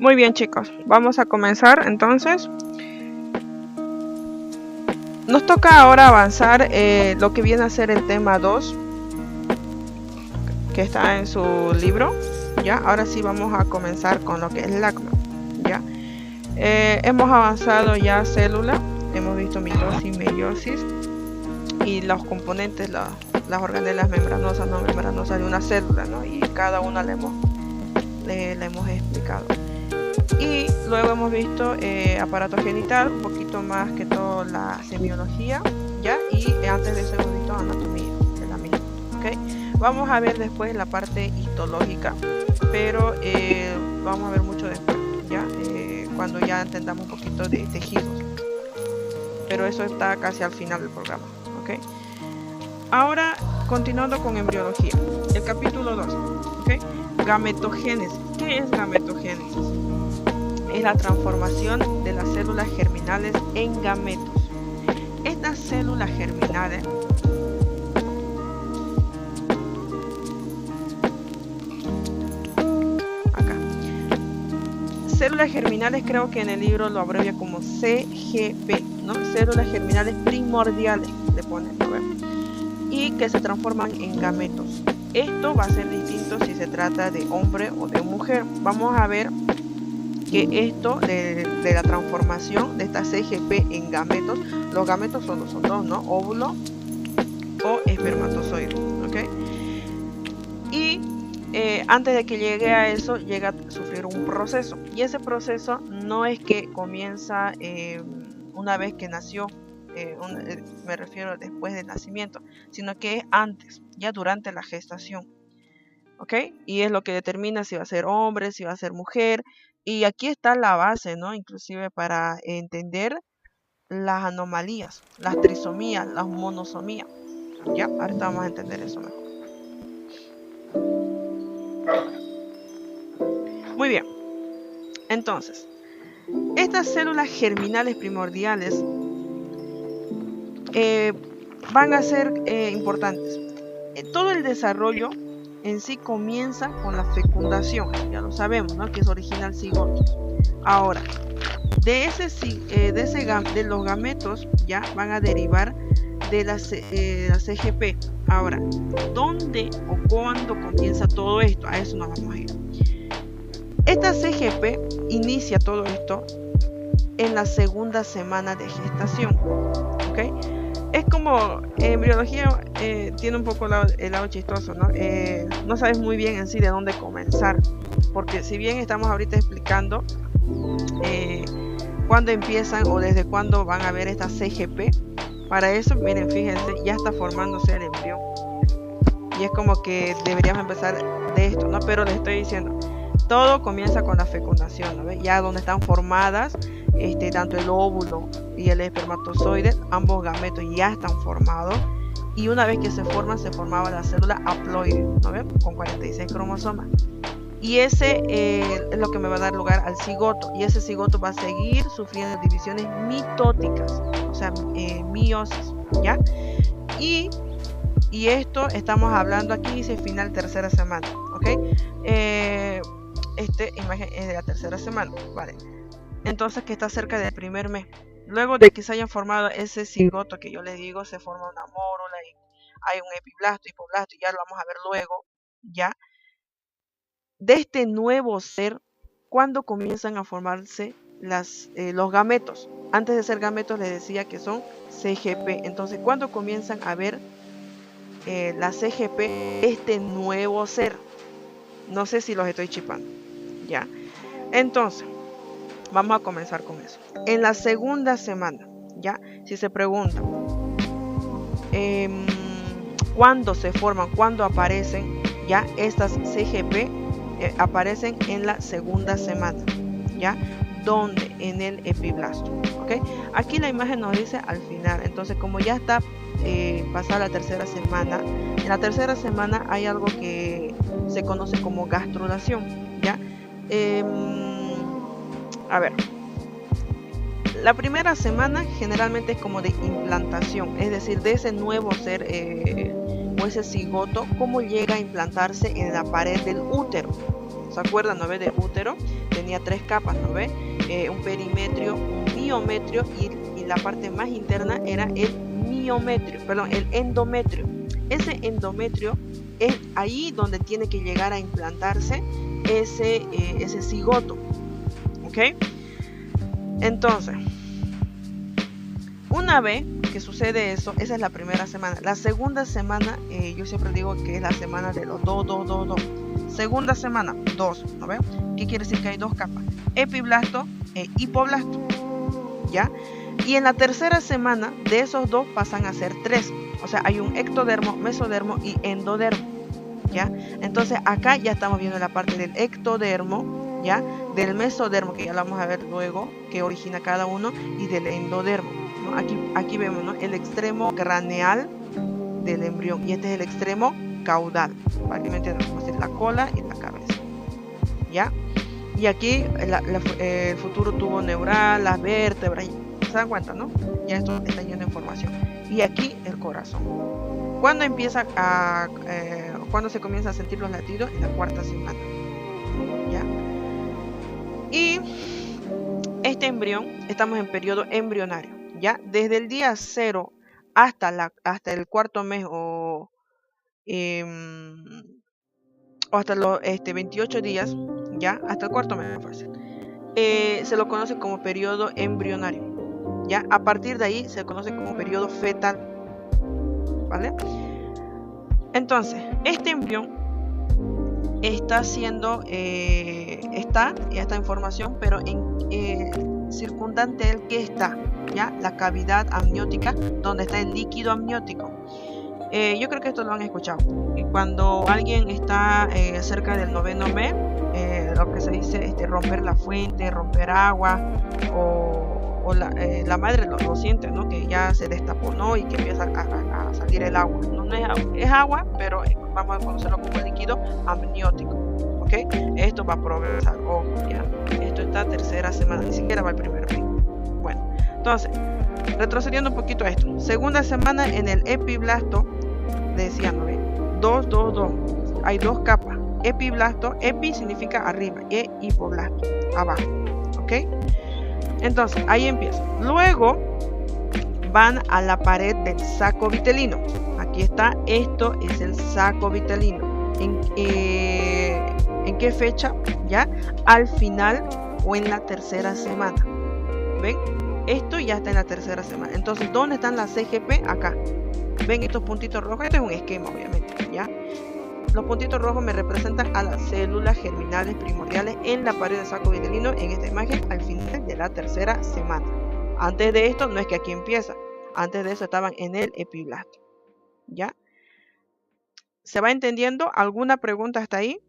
Muy bien, chicos, vamos a comenzar entonces. Nos toca ahora avanzar lo que viene a ser el tema 2, que está en su libro. Ya, ahora sí vamos a comenzar con lo que es LACMA. Ya, hemos avanzado ya célula, hemos visto mitosis, meiosis y los componentes, las organelas membranosas, no membranosas de una célula, ¿no? Y cada una la hemos explicado. Y luego hemos visto aparato genital, un poquito más que todo la semiología, ¿ya? Y antes de eso hemos visto anatomía de la misma, ¿ok? Vamos a ver después la parte histológica, pero vamos a ver mucho después, ¿ya? Cuando ya entendamos un poquito de tejidos, pero eso está casi al final del programa, ¿ok? Ahora, continuando con embriología, el capítulo 2, ¿ok? Gametogénesis. ¿Qué es gametogénesis? Es la transformación de las células germinales en gametos. Estas células germinales células germinales, creo que en el libro lo abrevia como CGP, ¿no? Células germinales primordiales, le ponen, ¿no? Y que se transforman en gametos. Esto va a ser distinto si se trata de hombre o de mujer. Vamos a ver que esto de la transformación de esta CGP en gametos, los gametos son dos, ¿no? Óvulo o espermatozoide, ¿ok? Y antes de que llegue a eso, llega a sufrir un proceso. Y ese proceso no es que comienza una vez que nació, me refiero después del nacimiento, sino que es antes, ya durante la gestación. ¿Ok? Y es lo que determina si va a ser hombre, si va a ser mujer. Y aquí está la base, ¿no? Inclusive para entender las anomalías, las trisomías, las monosomías. Ya, ahorita vamos a entender eso mejor. Muy bien. Entonces, estas células germinales primordiales van a ser importantes. Todo el desarrollo en sí comienza con la fecundación, ya lo sabemos, ¿no? Que es original cigoto. Ahora, de los gametos ya van a derivar de la CGP. Ahora, ¿dónde o cuándo comienza todo esto? A eso nos vamos a ir. Esta CGP inicia todo esto en la segunda semana de gestación, ¿ok? Es como en biología tiene un poco el lado chistoso, ¿no? No sabes muy bien en sí de dónde comenzar, porque si bien estamos ahorita explicando cuándo empiezan o desde cuándo van a ver esta CGP, para eso, miren, fíjense, ya está formándose el embrión. Y es como que deberíamos empezar de esto, ¿no? Pero les estoy diciendo, todo comienza con la fecundación, ¿no? Ya donde están formadas tanto el óvulo y el espermatozoide, ambos gametos ya están formados, y una vez que se forman, se formaba la célula haploide, ¿no ven? Con 46 cromosomas, y ese es lo que me va a dar lugar al cigoto, y ese cigoto va a seguir sufriendo divisiones mitóticas, o sea, meiosis, ¿ya? Y esto estamos hablando aquí, dice final tercera semana, ¿ok? Imagen es de la tercera semana, ¿vale? Entonces, que está cerca del primer mes. Luego de que se hayan formado ese cigoto que yo les digo, se forma una mórula y hay un epiblasto, hipoblasto, y ya lo vamos a ver luego, ¿ya? De este nuevo ser, ¿cuándo comienzan a formarse los gametos? Antes de ser gametos les decía que son CGP. Entonces, ¿cuándo comienzan a ver la CGP, este nuevo ser? No sé si los estoy chipando, ¿ya? Entonces, vamos a comenzar con eso. En la segunda semana, ¿ya? Si se preguntan cuándo se forman, cuándo aparecen, ya estas CGP aparecen en la segunda semana, ¿ya? ¿Dónde? En el epiblasto, ¿ok? Aquí la imagen nos dice al final. Entonces, como ya está pasada la tercera semana, en la tercera semana hay algo que se conoce como gastrulación, ¿ya? A ver, la primera semana generalmente es como de implantación, es decir, de ese nuevo ser o ese cigoto, cómo llega a implantarse en la pared del útero. ¿Se acuerdan, no? De útero, tenía 3 capas, ¿no ve? Un perimetrio, un miometrio y la parte más interna era el el endometrio. Ese endometrio es ahí donde tiene que llegar a implantarse ese cigoto, ¿ok? Entonces, una vez que sucede eso, esa es la primera semana. La segunda semana, yo siempre digo que es la semana de los 2. Segunda semana, 2, ¿no ven? ¿Qué quiere decir? Que hay 2 capas, epiblasto e hipoblasto, ¿ya? Y en la tercera semana, de esos 2 pasan a ser 3. O sea, hay un ectodermo, mesodermo y endodermo, ¿ya? Entonces acá ya estamos viendo la parte del ectodermo, ¿ya? Del mesodermo, que ya lo vamos a ver luego, que origina cada uno, y del endodermo, ¿no? Aquí vemos, ¿no? El extremo craneal del embrión, y este es el extremo caudal, para que me entiendan, como decir, la cola y la cabeza, ¿ya? Y aquí el futuro tubo neural, las vértebras, ¿se dan cuenta, no? Ya esto está lleno de información. Y aquí el corazón. ¿Cuándo se comienza a sentir los latidos? En la 4ª semana, ¿ya? Y este embrión, estamos en periodo embrionario, ¿ya? Desde el día 0 hasta el 4.er mes o hasta los 28 días, ¿ya? Hasta el 4.er mes, fácil. Se lo conoce como periodo embrionario, ¿ya? A partir de ahí se conoce como periodo fetal, ¿vale? Entonces, este embrión está siendo, esta información, pero en circundante el que está, ¿ya? La cavidad amniótica, donde está el líquido amniótico. Yo creo que esto lo han escuchado. Y cuando alguien está cerca del 9.er mes, lo que se dice romper la fuente, romper agua, o la madre lo siente, ¿no? Que ya se destapó, ¿no? Y que empieza a salir el agua. No es agua, pero vamos a conocerlo como líquido amniótico, ¿ok? Esto va a progresar, ojo, ya. Esto está tercera semana, ni siquiera va el primer mes. Bueno, entonces, retrocediendo un poquito a esto. Segunda semana en el epiblasto, decía, ¿no? 2. Hay 2 capas. Epiblasto, epi significa arriba, e hipoblasto, abajo, ¿ok? Entonces, ahí empieza. Luego van a la pared del saco vitelino. Aquí está, esto es el saco vitelino. ¿En qué fecha? ¿Ya? Al final o en la tercera semana. ¿Ven? Esto ya está en la tercera semana. Entonces, ¿dónde están las CGP? Acá. ¿Ven estos puntitos rojos? Este es un esquema, obviamente, ¿ya? Los puntitos rojos me representan a las células germinales primordiales en la pared del saco vitelino, en esta imagen, al final de la tercera semana. Antes de esto, no es que aquí empieza. Antes de eso estaban en el epiblasto, ¿ya? ¿Se va entendiendo? ¿Alguna pregunta hasta ahí?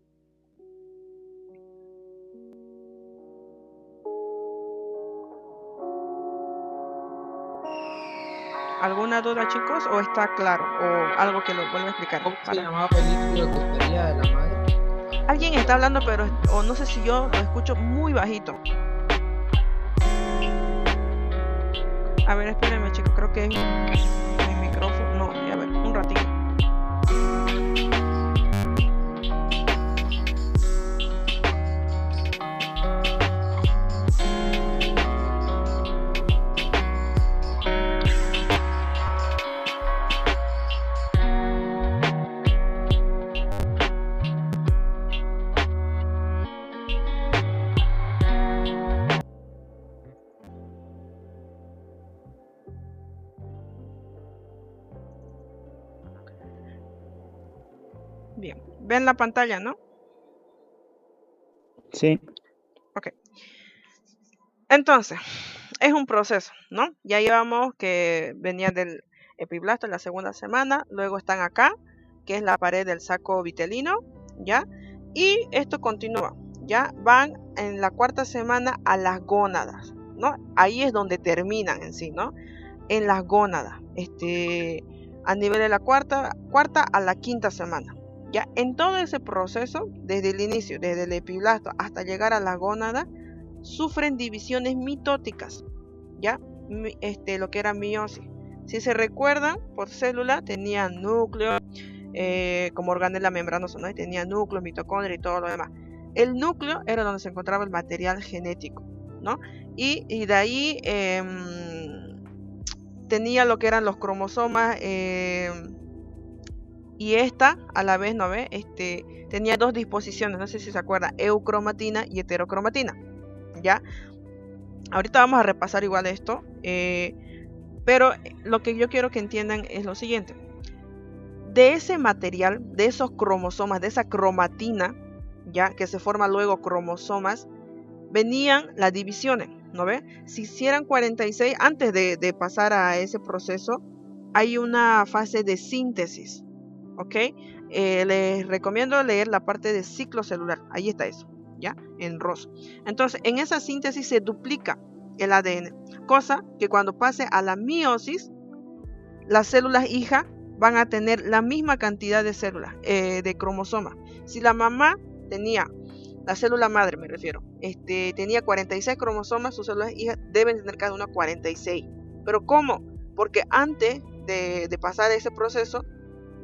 ¿Alguna duda, chicos? ¿O está claro? ¿O algo que lo vuelvo a explicar? ¿Cómo se llamaba el líquido que salía de la madre? Alguien está hablando, pero o no sé si yo lo escucho muy bajito. A ver, espérenme, chicos. Creo que es mi micrófono. No, a ver, un ratito. Bien, ven la pantalla, ¿no? Sí. Ok. Entonces, es un proceso, ¿no? Ya llevamos que venía del epiblasto en la segunda semana, luego están acá, que es la pared del saco vitelino, ¿ya? Y esto continúa, ¿ya? Van en la cuarta semana a las gónadas, ¿no? Ahí es donde terminan en sí, ¿no? En las gónadas, a nivel de la cuarta a la quinta semana. Ya en todo ese proceso, desde el inicio, desde el epiblasto hasta llegar a la gónada, sufren divisiones mitóticas, ya, lo que era meiosis. Si se recuerdan, por célula tenían núcleo, como organela membranosa, ¿no? Tenía núcleo, mitocondria y todo lo demás. El núcleo era donde se encontraba el material genético, ¿no? Y de ahí tenía lo que eran los cromosomas, y esta a la vez, ¿no ve? Tenía dos disposiciones, no sé si se acuerda, eucromatina y heterocromatina, ¿ya? Ahorita vamos a repasar igual esto, pero lo que yo quiero que entiendan es lo siguiente. De ese material, de esos cromosomas, de esa cromatina, ya que se forman luego cromosomas, venían las divisiones, ¿no ve? Si hicieran 46, antes de pasar a ese proceso, hay una fase de síntesis, ¿ok? Les recomiendo leer la parte de ciclo celular, ahí está eso, ¿ya? En rosa. Entonces, en esa síntesis se duplica el ADN, cosa que cuando pase a la meiosis, las células hija van a tener la misma cantidad de células, de cromosomas. Si la mamá tenía, la célula madre me refiero, tenía 46 cromosomas, sus células hijas deben tener cada una 46. ¿Pero cómo? Porque antes de pasar ese proceso,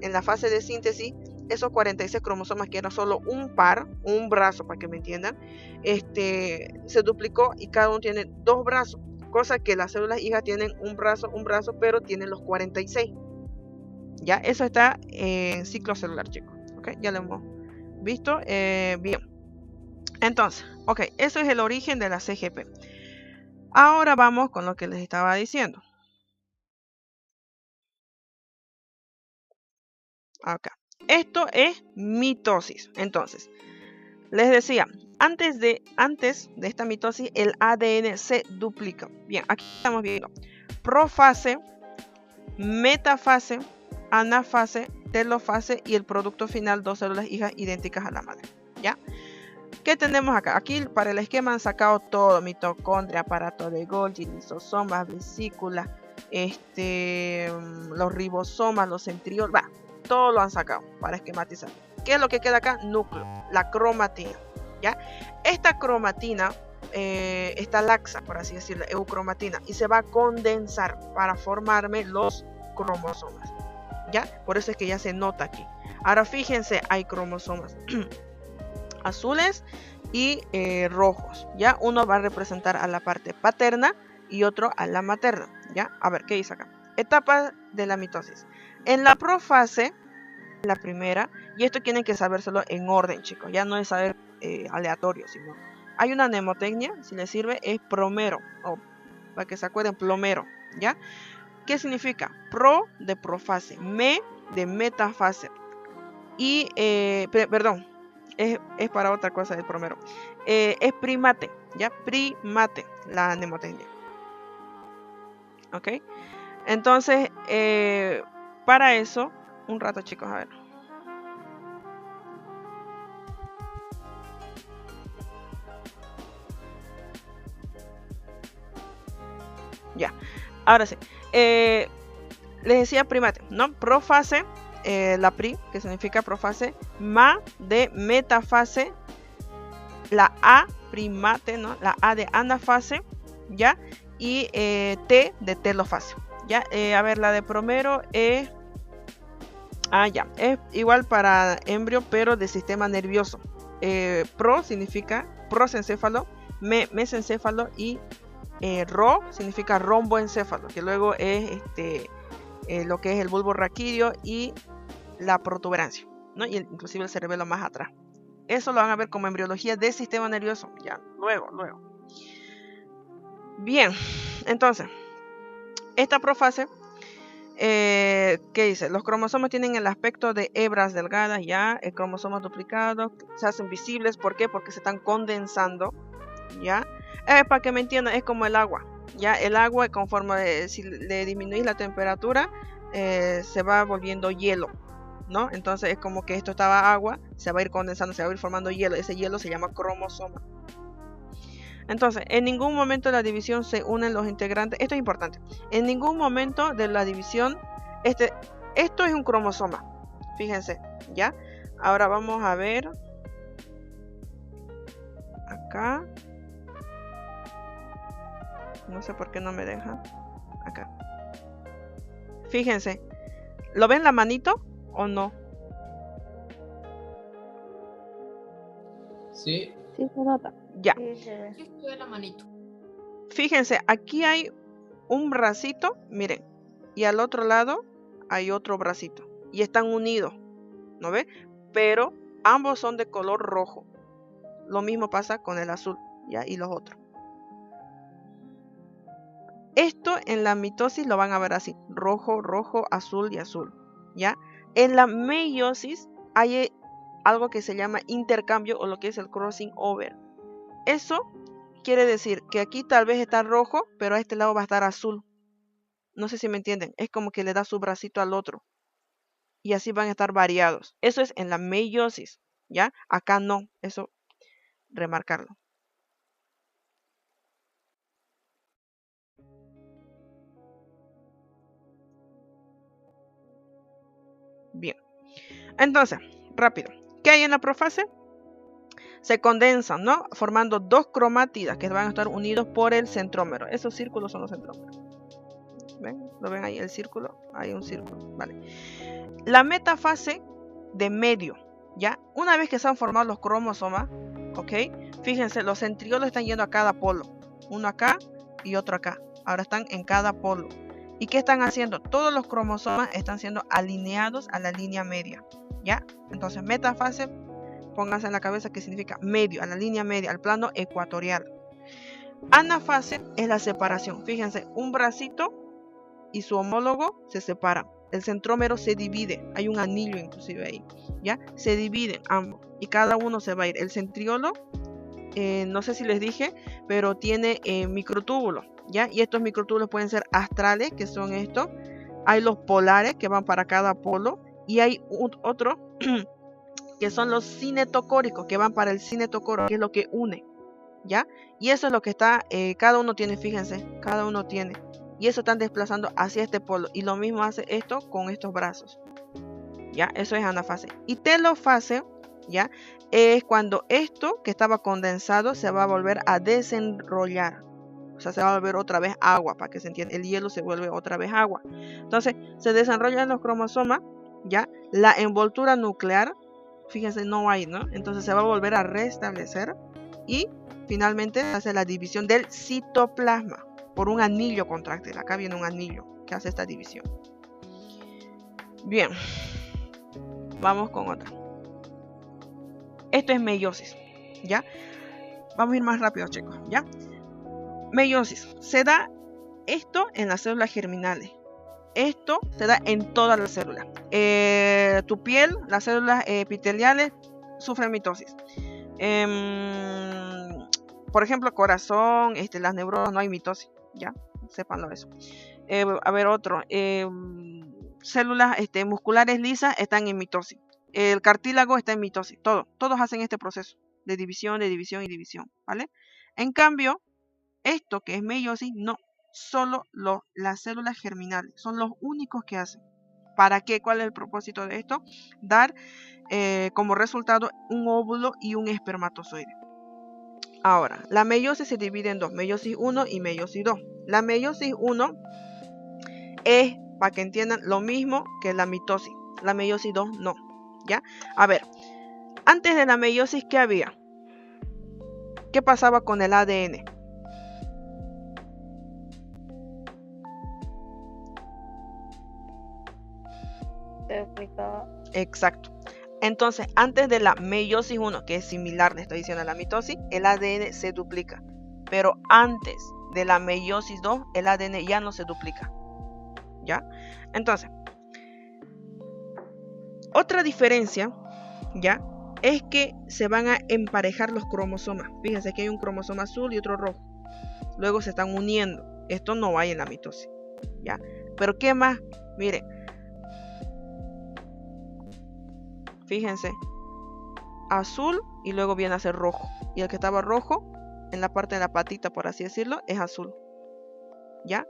en la fase de síntesis, esos 46 cromosomas, que era solo un par, un brazo, para que me entiendan, se duplicó y cada uno tiene dos brazos, cosa que las células hijas tienen un brazo, pero tienen los 46. Ya, eso está en ciclo celular, chicos. ¿Ok? Ya lo hemos visto. Bien. Entonces, ok, eso es el origen de la CGP. Ahora vamos con lo que les estaba diciendo. Acá. Esto es mitosis. Entonces, les decía, antes de esta mitosis, el ADN se duplica. Bien, aquí estamos viendo profase, metafase, anafase, telofase y el producto final, dos células hijas idénticas a la madre. ¿Ya? ¿Qué tenemos acá? Aquí para el esquema han sacado todo: mitocondria, aparato de Golgi, lisosomas, vesículas, los ribosomas, los centriolos, todo lo han sacado para esquematizar. ¿Qué es lo que queda acá? Núcleo, la cromatina, ¿ya? Esta cromatina está laxa, por así decirlo, eucromatina, y se va a condensar para formarme los cromosomas, ¿ya? Por eso es que ya se nota aquí. Ahora fíjense, hay cromosomas azules y rojos, ¿ya? Uno va a representar a la parte paterna y otro a la materna, ¿ya? A ver, ¿qué dice acá? Etapa de la mitosis. En la profase, la primera, y esto tienen que sabérselo en orden, chicos, ya no es saber aleatorio, sino hay una mnemotecnia, si les sirve, es promero, o para que se acuerden, plomero, ¿ya? ¿Qué significa? Pro de profase, me de metafase, y, perdón, es para otra cosa el promero, es primate, ¿ya? Primate, la mnemotecnia, ¿ok? Entonces, para eso, un rato, chicos, a ver. Ya, ahora sí. Les decía primate, ¿no? Profase, la pri, que significa profase, ma de metafase, la A primate, ¿no? La A de anafase, ¿ya? Y T de telofase, ¿ya? A ver, la de promero es... ya, es igual para embrio, pero de sistema nervioso. Pro significa prosencéfalo, mesencéfalo, y ro significa romboencéfalo, que luego es lo que es el bulbo raquídeo y la protuberancia, ¿no? Y inclusive el cerebelo más atrás. Eso lo van a ver como embriología del sistema nervioso, ya, luego. Bien, entonces, esta profase, ¿qué dice? Los cromosomas tienen el aspecto de hebras delgadas, ya, cromosomas duplicados, se hacen visibles. ¿Por qué? Porque se están condensando, ya. Para que me entiendan, es como el agua, ya. El agua, conforme si le disminuís la temperatura, se va volviendo hielo, ¿no? Entonces es como que esto estaba agua, se va a ir condensando, se va a ir formando hielo. Ese hielo se llama cromosoma. Entonces, en ningún momento de la división se unen los integrantes. Esto es importante. En ningún momento de la división, esto es un cromosoma. Fíjense, ¿ya? Ahora vamos a ver acá. No sé por qué no me deja. Acá. Fíjense. ¿Lo ven la manito o no? Sí. Sí se nota. Ya. Sí se ve. Aquí estoy de la manito. Fíjense, aquí hay un bracito, miren, y al otro lado hay otro bracito. Y están unidos, ¿no ve? Pero ambos son de color rojo. Lo mismo pasa con el azul, ¿ya? Y los otros. Esto en la mitosis lo van a ver así, rojo, rojo, azul y azul, ¿ya? En la meiosis hay algo que se llama intercambio o lo que es el crossing over. Eso quiere decir que aquí tal vez está rojo, pero a este lado va a estar azul. No sé si me entienden, es como que le da su bracito al otro. Y así van a estar variados. Eso es en la meiosis, ¿ya? Acá no, eso remarcarlo. Bien, entonces, rápido. ¿Qué hay en la profase? Se condensan, ¿no? Formando dos cromátidas que van a estar unidos por el centrómero. Esos círculos son los centrómeros. ¿Ven? ¿Lo ven ahí el círculo? Hay un círculo, vale. La metafase de medio, ¿ya? Una vez que se han formado los cromosomas, ¿ok? Fíjense, los centriolos están yendo a cada polo. Uno acá y otro acá. Ahora están en cada polo. ¿Y qué están haciendo? Todos los cromosomas están siendo alineados a la línea media, ¿ya? Entonces, metafase, pónganse en la cabeza que significa medio, a la línea media, al plano ecuatorial. Anafase es la separación. Fíjense, un bracito y su homólogo se separan. El centrómero se divide. Hay un anillo inclusive ahí, ¿ya? Se dividen ambos y cada uno se va a ir. El centriolo, no sé si les dije, pero tiene microtúbulos, ¿ya? Y estos microtúbulos pueden ser astrales, que son estos. Hay los polares, que van para cada polo. Y hay otro, que son los cinetocóricos, que van para el cinetocoro, que es lo que une, ¿ya? Y eso es lo que está, cada uno tiene, fíjense, cada uno tiene. Y eso están desplazando hacia este polo. Y lo mismo hace esto con estos brazos, ¿ya? Eso es anafase. Y telofase, ¿ya? Es cuando esto que estaba condensado se va a volver a desenrollar. O sea, se va a volver otra vez agua, para que se entienda. El hielo se vuelve otra vez agua. Entonces, se desenrollan los cromosomas, ¿ya? La envoltura nuclear, fíjense, no hay, ¿no? Entonces se va a volver a restablecer. Y finalmente hace la división del citoplasma por un anillo contráctil. Acá viene un anillo que hace esta división. Bien, vamos con otra. Esto es meiosis, ¿ya? Vamos a ir más rápido, chicos, ¿ya? Meiosis. Se da esto en las células germinales. Esto se da en todas las células. Tu piel, las células epiteliales sufren mitosis. Por ejemplo, corazón, las neuronas, no hay mitosis, ¿ya? Sépanlo eso. A ver, otro. Células musculares lisas están en mitosis. El cartílago está en mitosis. Todos hacen este proceso de división y división, ¿vale? En cambio, esto que es meiosis, no. Solo las células germinales son los únicos que hacen. ¿Para qué? ¿Cuál es el propósito de esto? Dar como resultado un óvulo y un espermatozoide. Ahora, la meiosis se divide en dos, meiosis 1 y meiosis 2. La meiosis 1 es, para que entiendan, lo mismo que la mitosis. La meiosis 2 no, ¿ya? A ver, antes de la meiosis, ¿qué había? ¿Qué pasaba con el ADN? Se explicaba. Exacto. Entonces, antes de la meiosis 1, que es similar, le estoy diciendo a la mitosis, el ADN se duplica. Pero antes de la meiosis 2, el ADN ya no se duplica, ¿ya? Entonces, otra diferencia, ¿ya? Es que se van a emparejar los cromosomas. Fíjense que hay un cromosoma azul y otro rojo. Luego se están uniendo. Esto no hay en la mitosis, ¿ya? Pero ¿qué más? Miren. Fíjense, azul y luego viene a ser rojo. Y el que estaba rojo, en la parte de la patita, por así decirlo, es azul, ¿ya?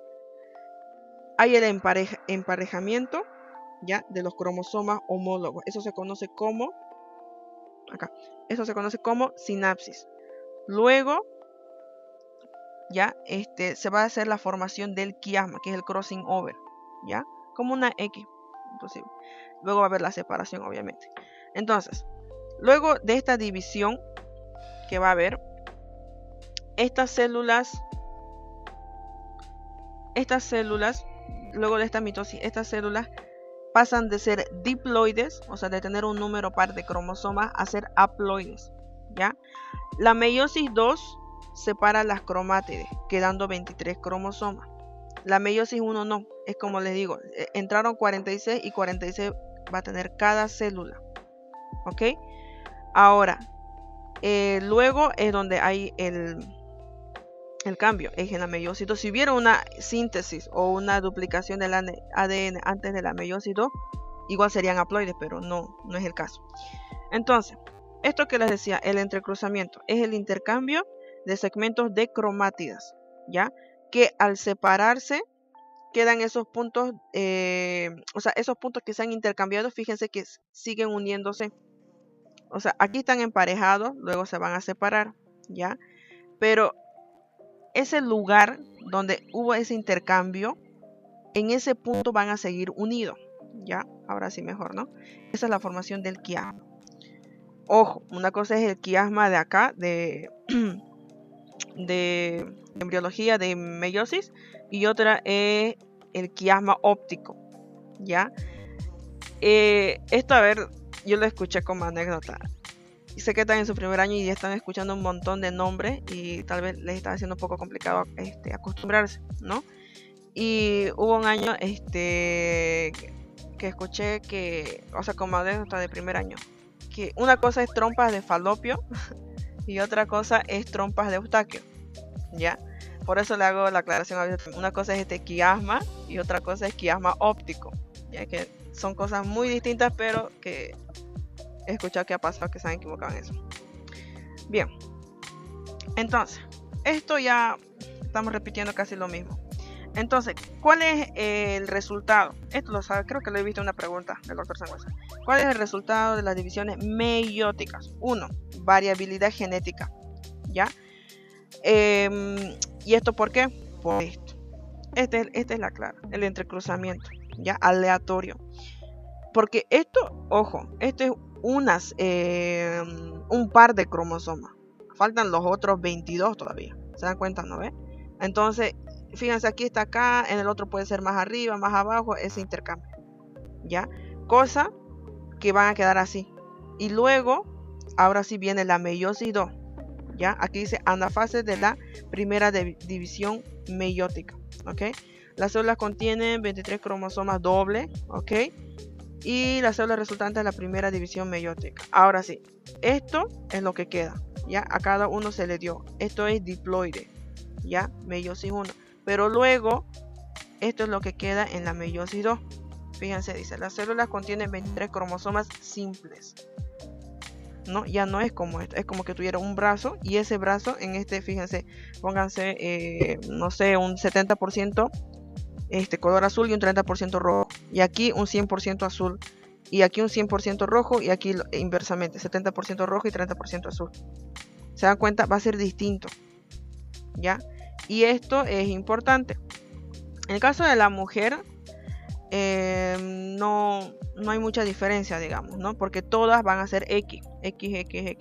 Hay el emparejamiento, ¿ya? De los cromosomas homólogos. Eso se conoce como, acá, eso se conoce como sinapsis. Luego, ¿ya? Se va a hacer la formación del quiasma, que es el crossing over, ¿ya? Como una X, imposible. Luego va a haber la separación, obviamente. Entonces, luego de esta división, que va a haber, estas células, luego de esta mitosis, estas células pasan de ser diploides, o sea, de tener un número par de cromosomas, a ser haploides, ¿ya? La meiosis 2 separa las cromátides, quedando 23 cromosomas. La meiosis 1 no, es como les digo, entraron 46 y 46 va a tener cada célula, ¿ok? Ahora, luego es donde hay el cambio, es en la meiosis 2. Si hubiera una síntesis o una duplicación del ADN antes de la meiosis 2, igual serían haploides, pero no es el caso. Entonces, esto que les decía, el entrecruzamiento, es el intercambio de segmentos de cromátidas, ¿ya? Que al separarse quedan esos puntos, o sea, esos puntos que se han intercambiado, fíjense que siguen uniéndose. O sea, aquí están emparejados, luego se van a separar, ¿ya? Pero ese lugar donde hubo ese intercambio, en ese punto van a seguir unidos, ¿ya? Ahora sí mejor, ¿no? Esa es la formación del quiasma. Ojo, una cosa es el quiasma de acá, de embriología, de meiosis, y otra es el quiasma óptico, ¿ya? Esto, a ver, yo lo escuché como anécdota. Y sé que están en su primer año y ya están escuchando un montón de nombres y tal vez les está haciendo un poco complicado acostumbrarse, ¿no? Y hubo un año que escuché que, o sea, como anécdota de primer año, que una cosa es trompas de falopio y otra cosa es trompas de Eustaquio, ¿ya? Por eso le hago la aclaración a veces. Una cosa es quiasma y otra cosa es quiasma óptico, ya que son cosas muy distintas, pero que he escuchado que ha pasado que se han equivocado en eso. Bien, entonces, esto ya estamos repitiendo casi lo mismo. Entonces, ¿cuál es el resultado? Esto lo sabe, creo que lo he visto en una pregunta del doctor Sangüesa. ¿Cuál es el resultado de las divisiones meióticas? 1. Variabilidad genética, ¿ya? ¿Y esto por qué? Por esto. Esta es la clave, el entrecruzamiento, ¿ya? Aleatorio. Porque esto, ojo, esto es un par de cromosomas. Faltan los otros 22 todavía. ¿Se dan cuenta, no ve? Entonces, fíjense, aquí está acá, en el otro puede ser más arriba, más abajo, ese intercambio, ¿ya? Cosa que van a quedar así. Y luego, ahora sí viene la meiosis 2, ¿ya? Aquí dice anafase de la primera división meiótica, ¿ok? Las células contienen 23 cromosomas dobles, ¿ok? Y las células resultantes de la primera división meiótica. Ahora sí, esto es lo que queda, ¿ya? A cada uno se le dio. Esto es diploide, ¿ya? Meiosis 1. Pero luego, esto es lo que queda en la meiosis 2. Fíjense, dice, las células contienen 23 cromosomas simples, ¿no? Ya no es como esto, es como que tuviera un brazo y ese brazo en fíjense, pónganse, no sé, un 70% color azul y un 30% rojo, y aquí un 100% azul, y aquí un 100% rojo, y aquí inversamente, 70% rojo y 30% azul. ¿Se dan cuenta? Va a ser distinto, ¿ya? Y esto es importante. En el caso de la mujer, no hay mucha diferencia, digamos, ¿no? Porque todas van a ser X.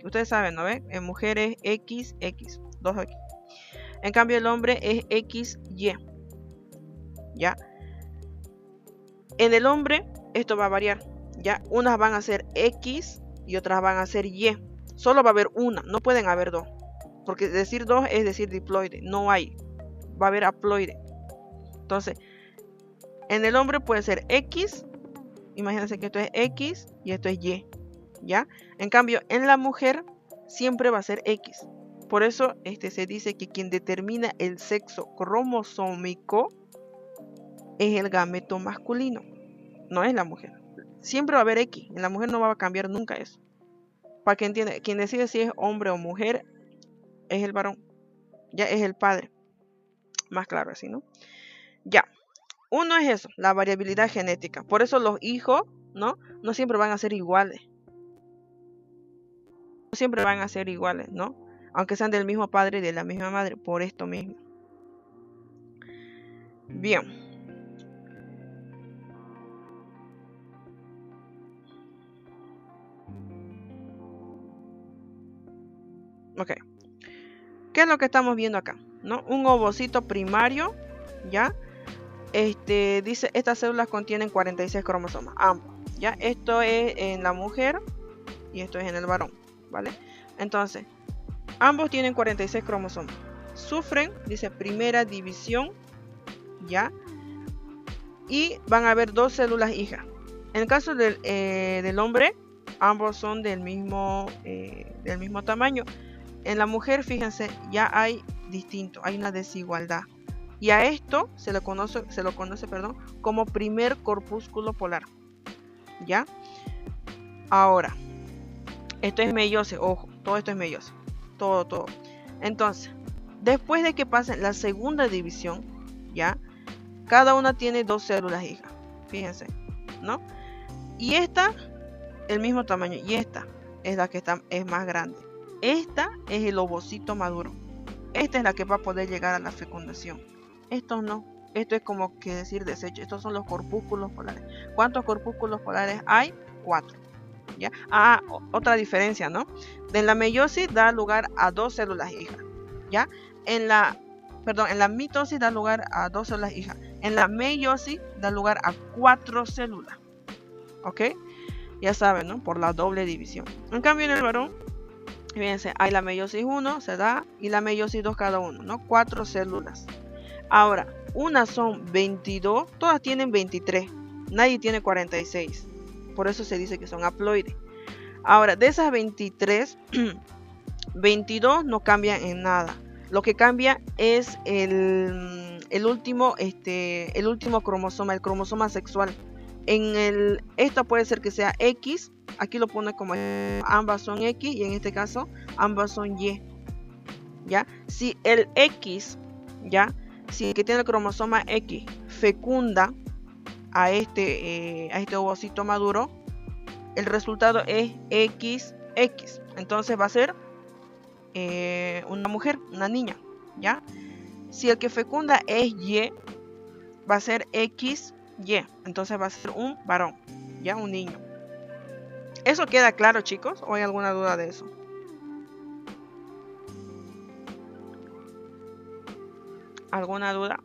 Ustedes saben, ¿no ve? En mujeres X, 2X. En cambio, el hombre es XY, ¿ya? En el hombre, esto va a variar, ¿ya? Unas van a ser X y otras van a ser Y. Solo va a haber una, no pueden haber dos. Porque decir dos es decir diploide, no hay. Va a haber haploide. Entonces, en el hombre puede ser X, imagínense que esto es X y esto es Y, ¿ya? En cambio, en la mujer siempre va a ser X. Por eso se dice que quien determina el sexo cromosómico es el gameto masculino, no es la mujer. Siempre va a haber X, en la mujer no va a cambiar nunca eso. Para que entienda, quien decide si es hombre o mujer es el varón, ya es el padre. Más claro así, ¿no? Ya. Uno es eso, la variabilidad genética. Por eso los hijos, ¿no? No siempre van a ser iguales. No siempre van a ser iguales, ¿no? Aunque sean del mismo padre y de la misma madre, por esto mismo. Bien. Ok. ¿Qué es lo que estamos viendo acá? ¿No? Un ovocito primario, ¿ya? Dice, estas células contienen 46 cromosomas, ambos, ¿ya? Esto es en la mujer y esto es en el varón, ¿vale? Entonces, ambos tienen 46 cromosomas. Sufren, dice, primera división, ¿ya? Y van a haber 2 células hijas. En el caso del hombre, ambos son del mismo tamaño. En la mujer, fíjense, ya hay distinto, hay una desigualdad. Y a esto se lo conoce, como primer corpúsculo polar. ¿Ya? Ahora, esto es meiosis, ojo, todo esto es meiosis. Todo. Entonces, después de que pasen la segunda división, ¿ya? Cada una tiene 2 células hijas. Fíjense, ¿no? Y esta, el mismo tamaño. Y esta es la que es más grande. Esta es el ovocito maduro. Esta es la que va a poder llegar a la fecundación. Estos no. Esto es como que decir desecho. Estos son los corpúsculos polares. ¿Cuántos corpúsculos polares hay? 4. ¿Ya? Otra diferencia, ¿no? En la meiosis da lugar a 2 células hijas. ¿Ya? En la mitosis da lugar a 2 células hijas. En la meiosis da lugar a 4 células. ¿Ok? Ya saben, ¿no? Por la doble división. En cambio, en el varón, fíjense, hay la meiosis 1, se da, y la meiosis 2 cada uno, ¿no? 4 células. Ahora, unas son 22, todas tienen 23, nadie tiene 46. Por eso se dice que son haploides. Ahora, de esas 23, 22 no cambian en nada. Lo que cambia es el último cromosoma, el cromosoma sexual. Esto puede ser que sea X, aquí lo pone como ambas son X, y en este caso ambas son Y. ¿Ya? Si el X, ¿ya? Si el que tiene el cromosoma X fecunda a este ovocito maduro, el resultado es XX. Entonces va a ser una mujer, una niña, ¿ya? Si el que fecunda es Y, va a ser XY. Entonces va a ser un varón, ¿ya? Un niño. ¿Eso queda claro, chicos? ¿O hay alguna duda de eso? ¿Alguna duda?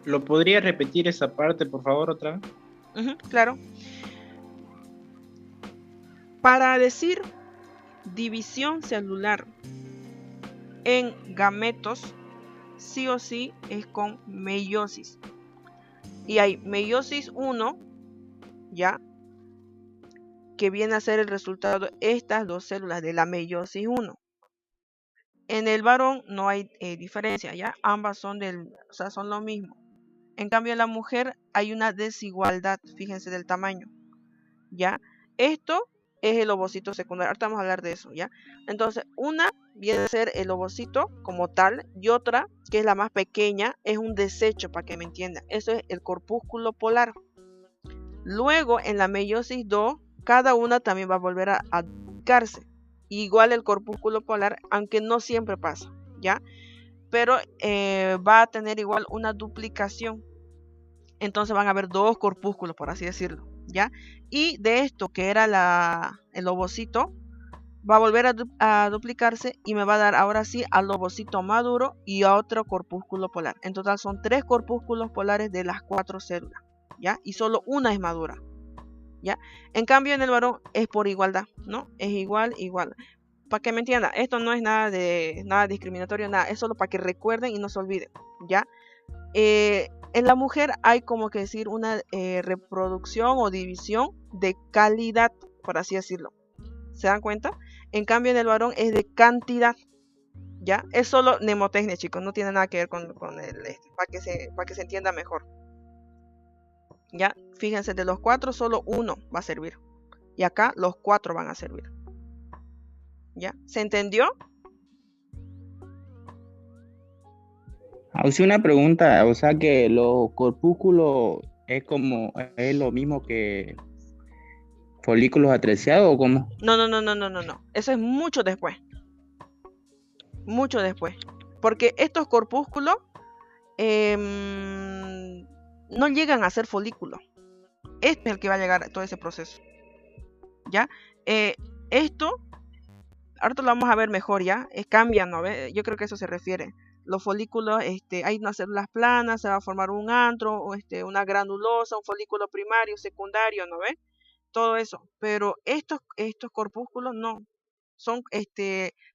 ¿Lo podría repetir esa parte, por favor, otra vez? Claro. Para decir división celular en gametos, sí o sí es con meiosis. Y hay meiosis 1, ¿ya? Que viene a ser el resultado de estas 2 células de la meiosis 1. En el varón no hay diferencia, ¿ya? Ambas son son lo mismo. En cambio, en la mujer hay una desigualdad, fíjense, del tamaño, ¿ya? Esto es el ovocito secundario. Ahorita vamos a hablar de eso, ¿ya? Entonces, una viene a ser el ovocito como tal, y otra, que es la más pequeña, es un desecho, para que me entiendan. Eso es el corpúsculo polar. Luego, en la meiosis 2, cada una también va a volver a duplicarse. Igual el corpúsculo polar, aunque no siempre pasa, ¿ya? Pero va a tener igual una duplicación. Entonces van a haber 2 corpúsculos, por así decirlo, ¿ya? Y de esto, que era el ovocito, va a volver a duplicarse y me va a dar ahora sí al ovocito maduro y a otro corpúsculo polar. En total son 3 corpúsculos polares de las 4 células, ¿ya? Y solo una es madura, ¿ya? En cambio, en el varón es por igualdad, ¿no? Es igual. Para que me entiendan, esto no es nada discriminatorio, nada. Es solo para que recuerden y no se olviden, ¿ya? En la mujer hay como que decir una reproducción o división de calidad, por así decirlo. ¿Se dan cuenta? En cambio, en el varón es de cantidad, ¿ya? Es solo mnemotecnia, chicos, no tiene nada que ver con para que se entienda mejor. ¿Ya? Fíjense, de los 4 solo uno va a servir. Y acá los 4 van a servir. ¿Ya? ¿Se entendió? Hace una pregunta, o sea que los corpúsculos es lo mismo que folículos atreciados o cómo? No. Eso es mucho después. Porque estos corpúsculos no llegan a ser folículos. Este es el que va a llegar a todo ese proceso. ¿ya? Esto, ahorita lo vamos a ver mejor, ¿ya? Cambia, ¿no? Yo creo que eso se refiere. Los folículos, hay unas células planas, se va a formar un antro, o una granulosa, un folículo primario, secundario, ¿no ve? Todo eso. Pero estos corpúsculos no. Son,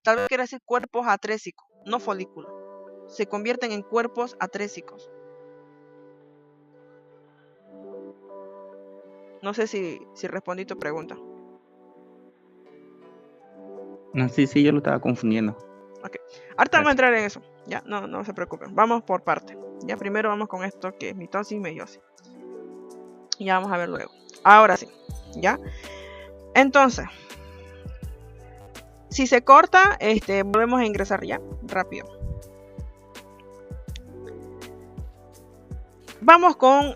tal vez quiera decir cuerpos atrésicos, no folículos. Se convierten en cuerpos atrésicos. No sé si respondí tu pregunta. No, sí, yo lo estaba confundiendo. Ok. Ahorita vamos a entrar en eso. Ya, no se preocupen. Vamos por parte. Ya, primero vamos con esto que es mitosis y meiosis. Ya vamos a ver luego. Ahora sí. Ya. Entonces, si se corta, volvemos a ingresar ya. Rápido. Vamos con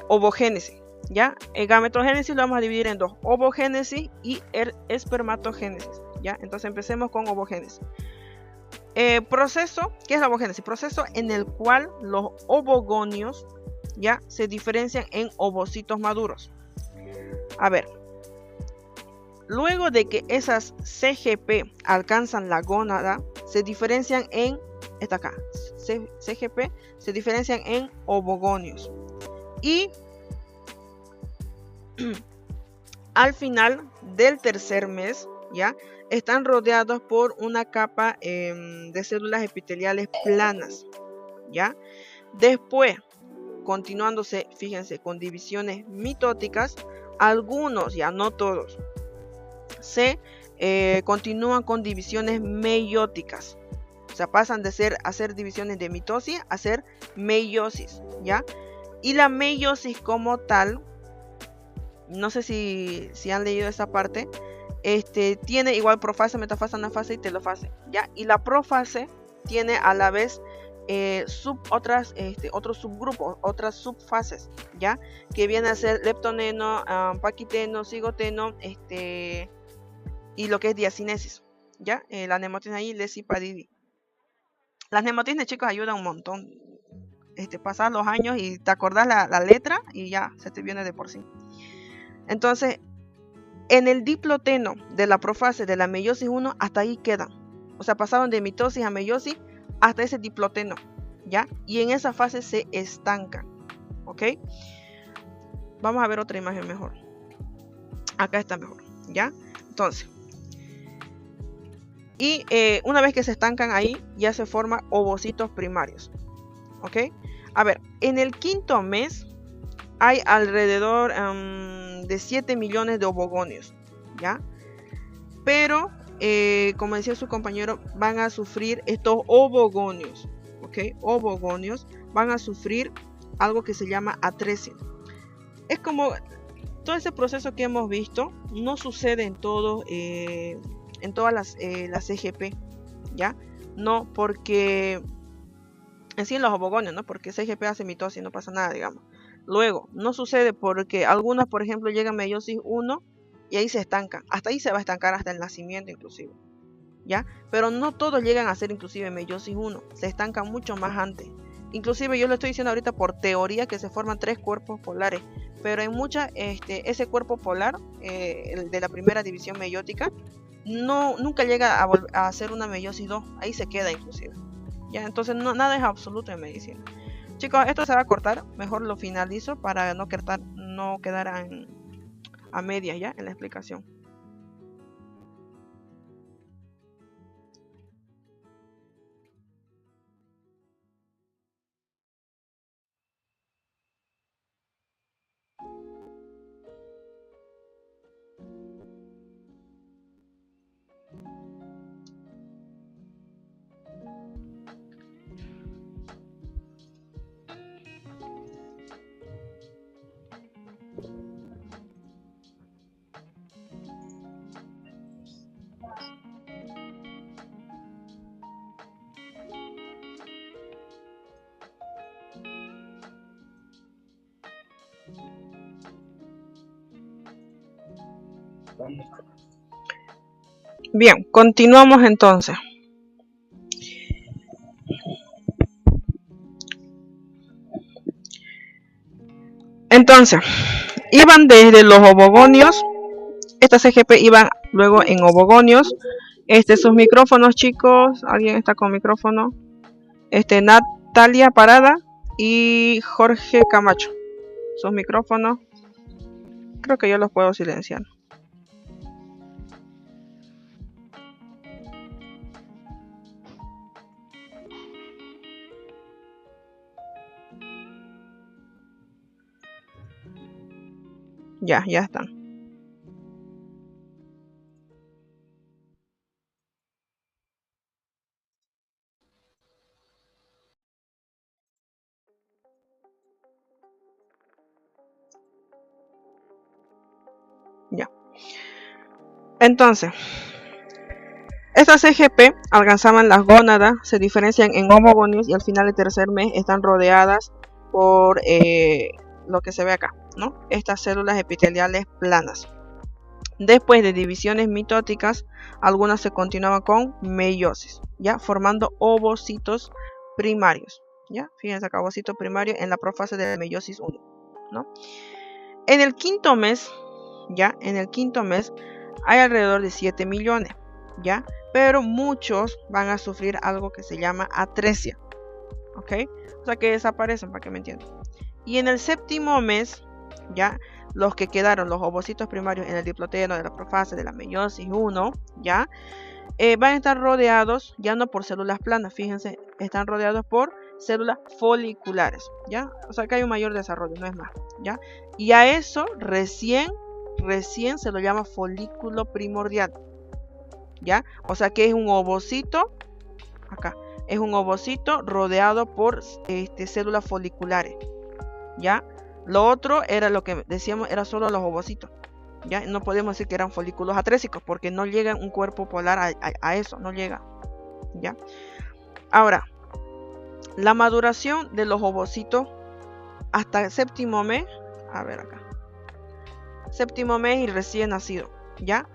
ovogénesis. ¿Ya? Gametogénesis lo vamos a dividir en dos: ovogénesis y espermatogénesis. ¿Ya? Entonces empecemos con ovogénesis. Proceso, ¿qué es la ovogénesis? Proceso en el cual los ovogonios ya se diferencian en ovocitos maduros. A ver, luego de que esas CGP alcanzan la gónada, se diferencian en, esta acá, CGP se diferencian en ovogonios. Y al final del tercer mes, ¿ya? Están rodeados por una capa de células epiteliales planas, ¿ya? Después, continuándose, fíjense, con divisiones mitóticas, algunos, ya no todos, se continúan con divisiones meióticas. O sea, pasan de hacer divisiones de mitosis a hacer meiosis, ¿ya? Y la meiosis como tal, no sé si han leído esa parte, tiene igual profase, metafase, anafase y telofase, ¿ya? Y la profase tiene a la vez otros subgrupos, otras subfases, ¿ya? Que viene a ser leptoneno, paquiteno, cigoteno, y lo que es diacinesis, ¿ya? La nemotina ahí, lesipadidi. Las nemotines, chicos, ayudan un montón. Pasar los años y te acordás la letra y ya se te viene de por sí. Entonces, en el diploteno de la profase de la meiosis 1, hasta ahí quedan. O sea, pasaron de mitosis a meiosis hasta ese diploteno, ¿ya? Y en esa fase se estancan, ¿ok? Vamos a ver otra imagen mejor. Acá está mejor, ¿ya? Entonces, y una vez que se estancan ahí, ya se forman ovocitos primarios, ¿ok? A ver, en el quinto mes hay alrededor de 7 millones de ovogonios, ¿ya? Pero, como decía su compañero, van a sufrir estos ovogonios, ¿ok? Ovogonios van a sufrir algo que se llama atresia. Es como todo ese proceso que hemos visto, no sucede en todas las CGP, ¿ya? No, porque en sí en los ovogonios, ¿no? Porque CGP hace mitosis, no pasa nada, digamos. Luego, no sucede porque algunas, por ejemplo, llegan a meiosis 1 y ahí se estancan. Hasta ahí se va a estancar hasta el nacimiento inclusive, ¿ya? Pero no todos llegan a ser inclusive meiosis 1. Se estancan mucho más antes. Inclusive yo lo estoy diciendo ahorita por teoría que se forman 3 cuerpos polares. Pero en muchas, ese cuerpo polar, el de la primera división meiótica, nunca llega a hacer una meiosis 2. Ahí se queda inclusive, ¿ya? Entonces nada es absoluto en medicina. Chicos, esto se va a cortar, mejor lo finalizo para no quedar a medias ya en la explicación. Bien, continuamos entonces. Entonces, iban desde los ovogonios Estas CGP iban luego en ovogonios. Sus micrófonos, chicos, ¿alguien está con micrófono? Natalia Parada y Jorge Camacho. Sus micrófonos, creo que yo los puedo silenciar. Ya están. Ya. Entonces, estas CGP alcanzaban las gónadas, se diferencian en homogonios y al final del tercer mes están rodeadas por lo que se ve acá, ¿no? Estas células epiteliales planas. Después de divisiones mitóticas, algunas se continuaban con meiosis, ya formando ovocitos primarios, ya. Fíjense acá, ovocito primario en la profase de la meiosis 1, ¿no? En el quinto mes, hay alrededor de 7 millones, ya, pero muchos van a sufrir algo que se llama atresia, ¿ok? O sea que desaparecen, para que me entiendan. Y en el séptimo mes, ya, los que quedaron, los ovocitos primarios en el diploteno de la profase de la meiosis 1, ya, van a estar rodeados, ya no por células planas, fíjense, están rodeados por células foliculares, ya, o sea que hay un mayor desarrollo, no es más, ya, y a eso recién se lo llama folículo primordial, ya, o sea que es un ovocito, acá, es un ovocito rodeado por células foliculares, ya. Lo otro era lo que decíamos, era solo los ovocitos, ya, no podemos decir que eran folículos atrésicos porque no llega un cuerpo polar a eso, no llega, ya. Ahora, la maduración de los ovocitos hasta el séptimo mes, a ver acá, séptimo mes y recién nacido, ya.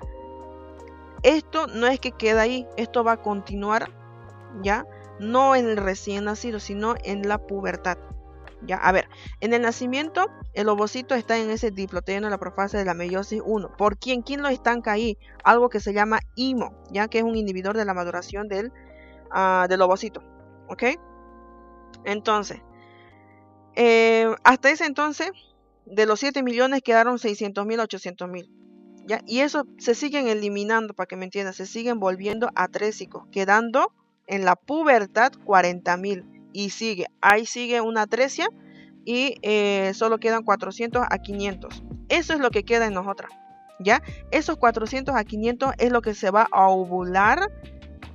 Esto no es que queda ahí, esto va a continuar, ya, no en el recién nacido, sino en la pubertad. Ya, a ver, en el nacimiento el ovocito está en ese diploteno, la profase de la meiosis 1. ¿Por quién? ¿Quién lo estanca ahí? Algo que se llama IMO, ya que es un inhibidor de la maduración del ovocito, ¿ok? Entonces, hasta ese entonces, de los 7 millones quedaron 600.000 a 800.000, ¿ya? Y eso se siguen eliminando, para que me entiendan, se siguen volviendo atrésicos, quedando en la pubertad 40.000. Y ahí sigue una atresia y solo quedan 400 a 500. Eso es lo que queda en nosotras, ¿ya? Esos 400 a 500 es lo que se va a ovular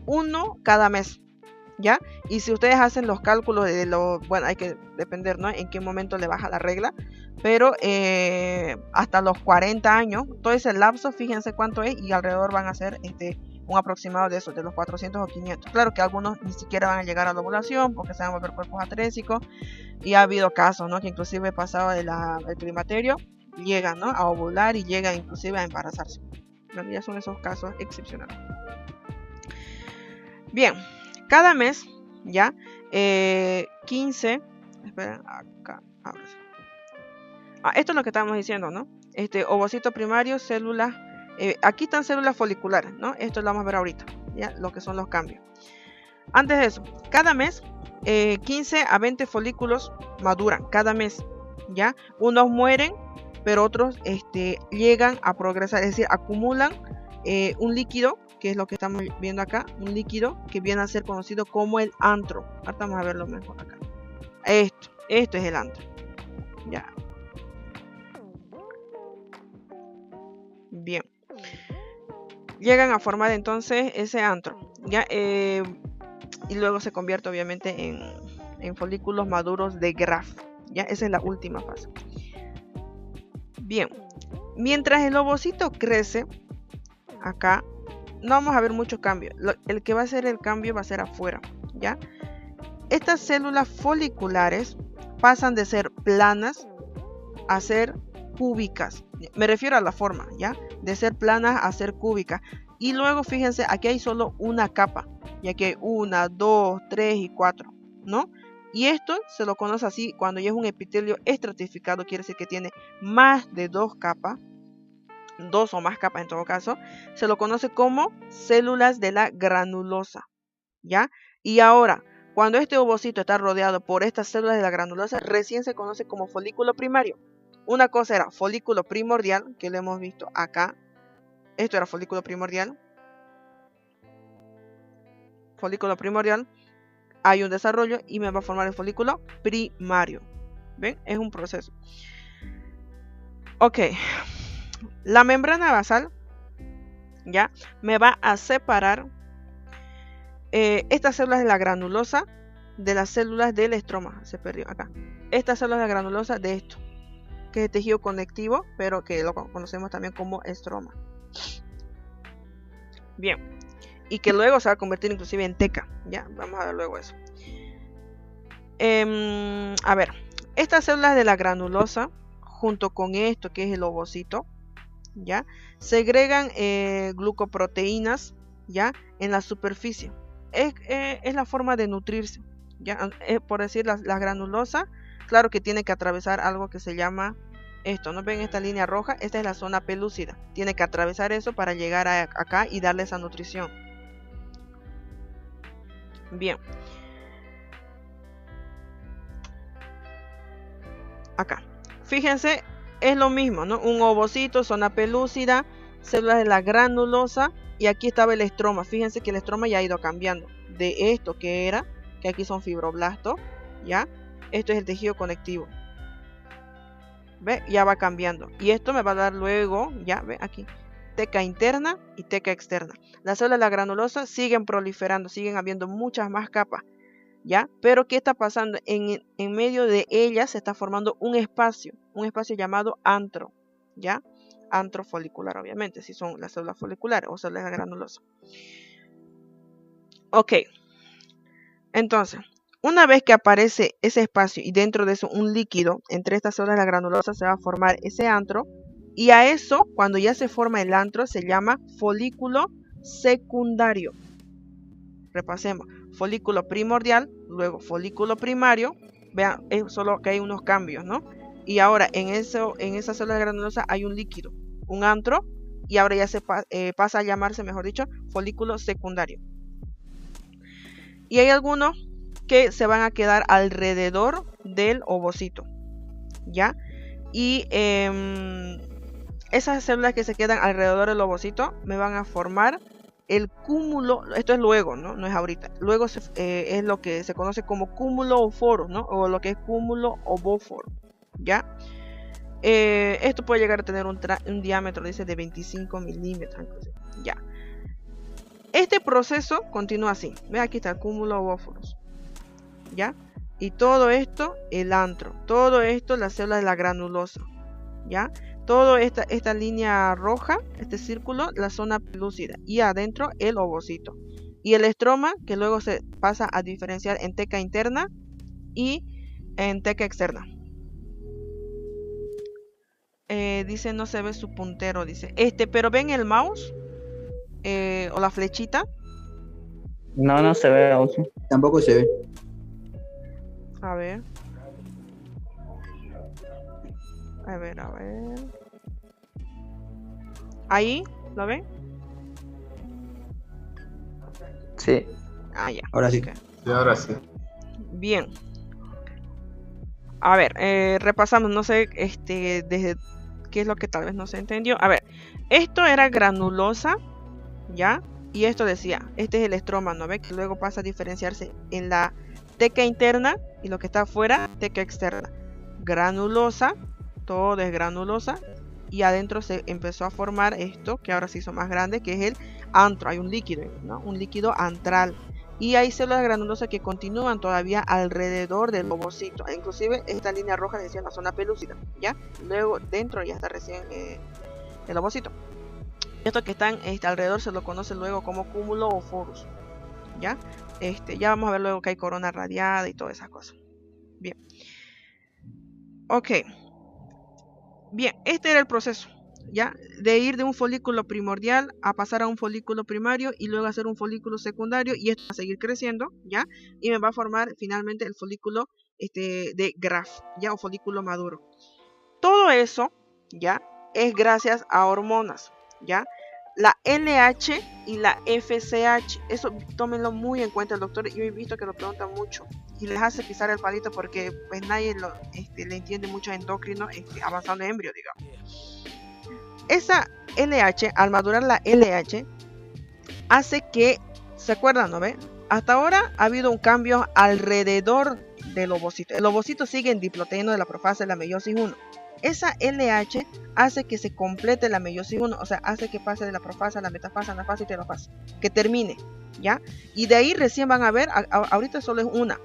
uno cada mes, ¿ya? Y si ustedes hacen los cálculos bueno, hay que depender, ¿no? En qué momento le baja la regla, pero hasta los 40 años, todo ese lapso, fíjense cuánto es y alrededor van a ser un aproximado de eso, de los 400 o 500. Claro que algunos ni siquiera van a llegar a la ovulación porque se van a volver cuerpos atrésicos y ha habido casos, ¿no? Que inclusive pasado el climaterio llegan, ¿no? A ovular y llegan inclusive a embarazarse. Bueno, ya son esos casos excepcionales. Bien, cada mes, ya, 15, esperen, acá, ahora sí. Esto es lo que estamos diciendo, ¿no? Ovocito primario, células, aquí están células foliculares, ¿no? Esto lo vamos a ver ahorita, ¿ya? Lo que son los cambios. Antes de eso, cada mes, 15 a 20 folículos maduran, cada mes, ¿ya? Unos mueren, pero otros llegan a progresar, es decir, acumulan un líquido, que es lo que estamos viendo acá, un líquido que viene a ser conocido como el antro. Ahora vamos a verlo mejor acá. Esto es el antro, ya. Bien, llegan a formar entonces ese antro, ¿ya? Y luego se convierte obviamente en folículos maduros de Graf, ¿ya? Esa es la última fase. Bien, mientras el ovocito crece, acá no vamos a ver mucho cambio. El que va a hacer el cambio va a ser afuera, ¿ya? Estas células foliculares pasan de ser planas a ser cúbicas. Me refiero a la forma, ¿ya? De ser planas a ser cúbicas. Y luego, fíjense, aquí hay solo una capa. Y aquí hay 1, 2, 3 y 4, ¿no? Y esto se lo conoce así cuando ya es un epitelio estratificado, quiere decir que tiene más de 2 capas. 2 o más capas en todo caso, se lo conoce como células de la granulosa, ¿ya? Y ahora, cuando este ovocito está rodeado por estas células de la granulosa, recién se conoce como folículo primario. Una cosa era folículo primordial, que lo hemos visto acá. Esto era folículo primordial. Folículo primordial. Hay un desarrollo y me va a formar el folículo primario. ¿Ven? Es un proceso. Ok. La membrana basal, ¿ya? Me va a separar estas células de la granulosa de las células del estroma. Se perdió acá. Estas células de la granulosa de esto, que es el tejido conectivo, pero que lo conocemos también como estroma. Bien. Y que luego se va a convertir inclusive en teca. Ya, vamos a ver luego eso. A ver, estas células de la granulosa, junto con esto que es el ovocito, ya, segregan glucoproteínas, ya, en la superficie. Es la forma de nutrirse, ya, por decir la granulosa, claro que tiene que atravesar algo que se llama esto, ¿no ven esta línea roja? Esta es la zona pelúcida, tiene que atravesar eso para llegar acá y darle esa nutrición. Bien. Acá. Fíjense, es lo mismo, ¿no? Un ovocito, zona pelúcida, células de la granulosa y aquí estaba el estroma. Fíjense que el estroma ya ha ido cambiando de esto que era, que aquí son fibroblastos, ¿ya? Esto es el tejido conectivo. ¿Ve? Ya va cambiando. Y esto me va a dar luego, ya, ¿ve? Aquí. Teca interna y teca externa. Las células de la granulosa siguen proliferando, siguen habiendo muchas más capas, ¿ya? Pero ¿qué está pasando? En medio de ellas se está formando un espacio llamado antro, ¿ya? Antro folicular, obviamente, si son las células foliculares o células de la granulosa. Ok. Entonces, una vez que aparece ese espacio y dentro de eso un líquido, entre estas células de la granulosa se va a formar ese antro. Y a eso, cuando ya se forma el antro, se llama folículo secundario. Repasemos. Folículo primordial, luego folículo primario. Vean, es solo que hay unos cambios, ¿no? Y ahora en esa célula granulosa hay un líquido, un antro, y ahora ya se pasa a llamarse, mejor dicho, folículo secundario. Y hay algunos que se van a quedar alrededor del ovocito, ¿ya? Y esas células que se quedan alrededor del ovocito me van a formar el cúmulo. Esto es luego, ¿no? No es ahorita. Luego es lo que se conoce como cúmulo óforo, ¿no? O lo que es cúmulo ovóforo, ¿ya? Esto puede llegar a tener un diámetro, dice, de 25 milímetros, ya. Este proceso continúa así. Ve, aquí está el cúmulo ovóforos, ¿ya? Y todo esto, el antro. Todo esto, las células de la granulosa, ¿ya? Todo esta línea roja, este círculo, la zona pelúcida. Y adentro, el ovocito. Y el estroma, que luego se pasa a diferenciar en teca interna y en teca externa. Dice, no se ve su puntero, dice. Pero ven el mouse o la flechita. No, no se ve aún. Tampoco se ve. A ver. A ver. Ahí, ¿lo ven? Sí. Ah, ya. Ahora sí. Okay. Sí, ahora sí. Bien. A ver, repasamos, no sé, desde qué es lo que tal vez no se entendió. A ver, esto era granulosa, ¿ya? Y esto decía, este es el estroma, ¿no ve? Que luego pasa a diferenciarse en la teca interna y lo que está afuera, teca externa. Granulosa, todo es granulosa. Y adentro se empezó a formar esto, que ahora se hizo más grande, que es el antro. Hay un líquido, ¿no? Un líquido antral. Y hay células granulosas que continúan todavía alrededor del ovocito. Inclusive esta línea roja decía la zona pelúcida, ¿ya? Luego dentro ya está recién el ovocito. Estos que están alrededor se lo conoce luego como cúmulo o forus, ¿ya? Ya vamos a ver luego que hay corona radiada y todas esas cosas. Bien. Ok. Bien, este era el proceso, ¿ya? De ir de un folículo primordial a pasar a un folículo primario y luego hacer un folículo secundario y esto va a seguir creciendo, ¿ya? Y me va a formar finalmente el folículo de Graf, ¿ya? O folículo maduro. Todo eso, ¿ya? es gracias a hormonas, ¿ya? La LH y la FSH, eso tómenlo muy en cuenta, el doctor. Yo he visto que lo preguntan mucho y les hace pisar el palito porque pues nadie le entiende mucho a endocrino avanzando en embrio, digamos. Esa LH, al madurar la LH, hace que, ¿se acuerdan, no ve? Hasta ahora ha habido un cambio alrededor del ovocito. El ovocito sigue en diploteíno de la profase de la meiosis 1. Esa LH hace que se complete la meiosis 1, o sea, hace que pase de la profase a la metafase, anafase y telofase, que termine, ¿ya? Y de ahí recién van a ver, ahorita solo es una.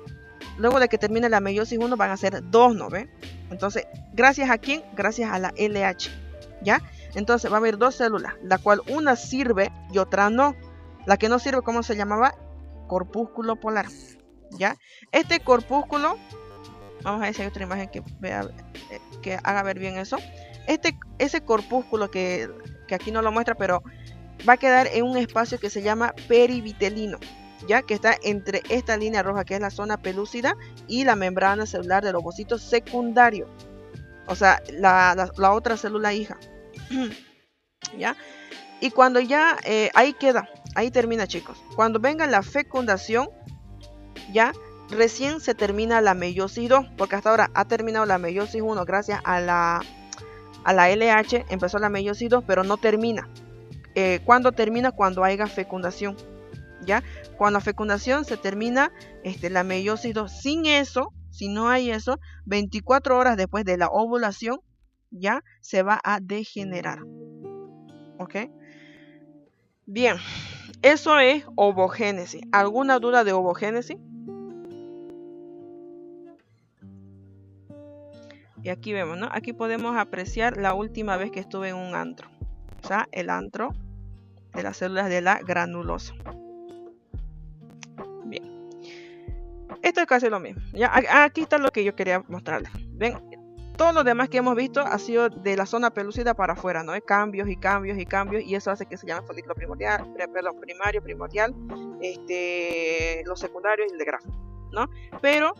Luego de que termine la meiosis 1 van a ser 2, ¿no ve? Entonces, ¿gracias a quién? Gracias a la LH, ¿ya? Entonces va a haber 2 células, la cual una sirve y otra no. La que no sirve, ¿cómo se llamaba? Corpúsculo polar, ¿ya? Este corpúsculo, vamos a ver si hay otra imagen que haga ver bien eso. Ese corpúsculo que aquí no lo muestra, pero va a quedar en un espacio que se llama perivitelino, ya que está entre esta línea roja que es la zona pelúcida y la membrana celular del ovocito secundario, o sea, la otra célula hija. ¿Ya? Y cuando ya ahí queda, ahí termina, chicos. Cuando venga la fecundación, ya recién se termina la meiosis 2, porque hasta ahora ha terminado la meiosis 1 gracias a la LH, empezó la meiosis 2, pero no termina. ¿Cuándo termina? Cuando haya fecundación, ¿ya? Cuando la fecundación se termina la meiosis 2. Sin eso, si no hay eso, 24 horas después de la ovulación, ya se va a degenerar. ¿Ok? Bien, eso es ovogénesis. ¿Alguna duda de ovogénesis? Y aquí vemos, ¿no? Aquí podemos apreciar la última vez que estuve en un antro. O sea, el antro de las células de la granulosa. Bien. Esto es casi lo mismo. Ya, aquí está lo que yo quería mostrarles. Ven, todo lo demás que hemos visto ha sido de la zona pelúcida para afuera, ¿no? Cambios y cambios y cambios, y eso hace que se llame folículo primordial, primario, primordial, los secundarios y el de grafo, ¿no? Pero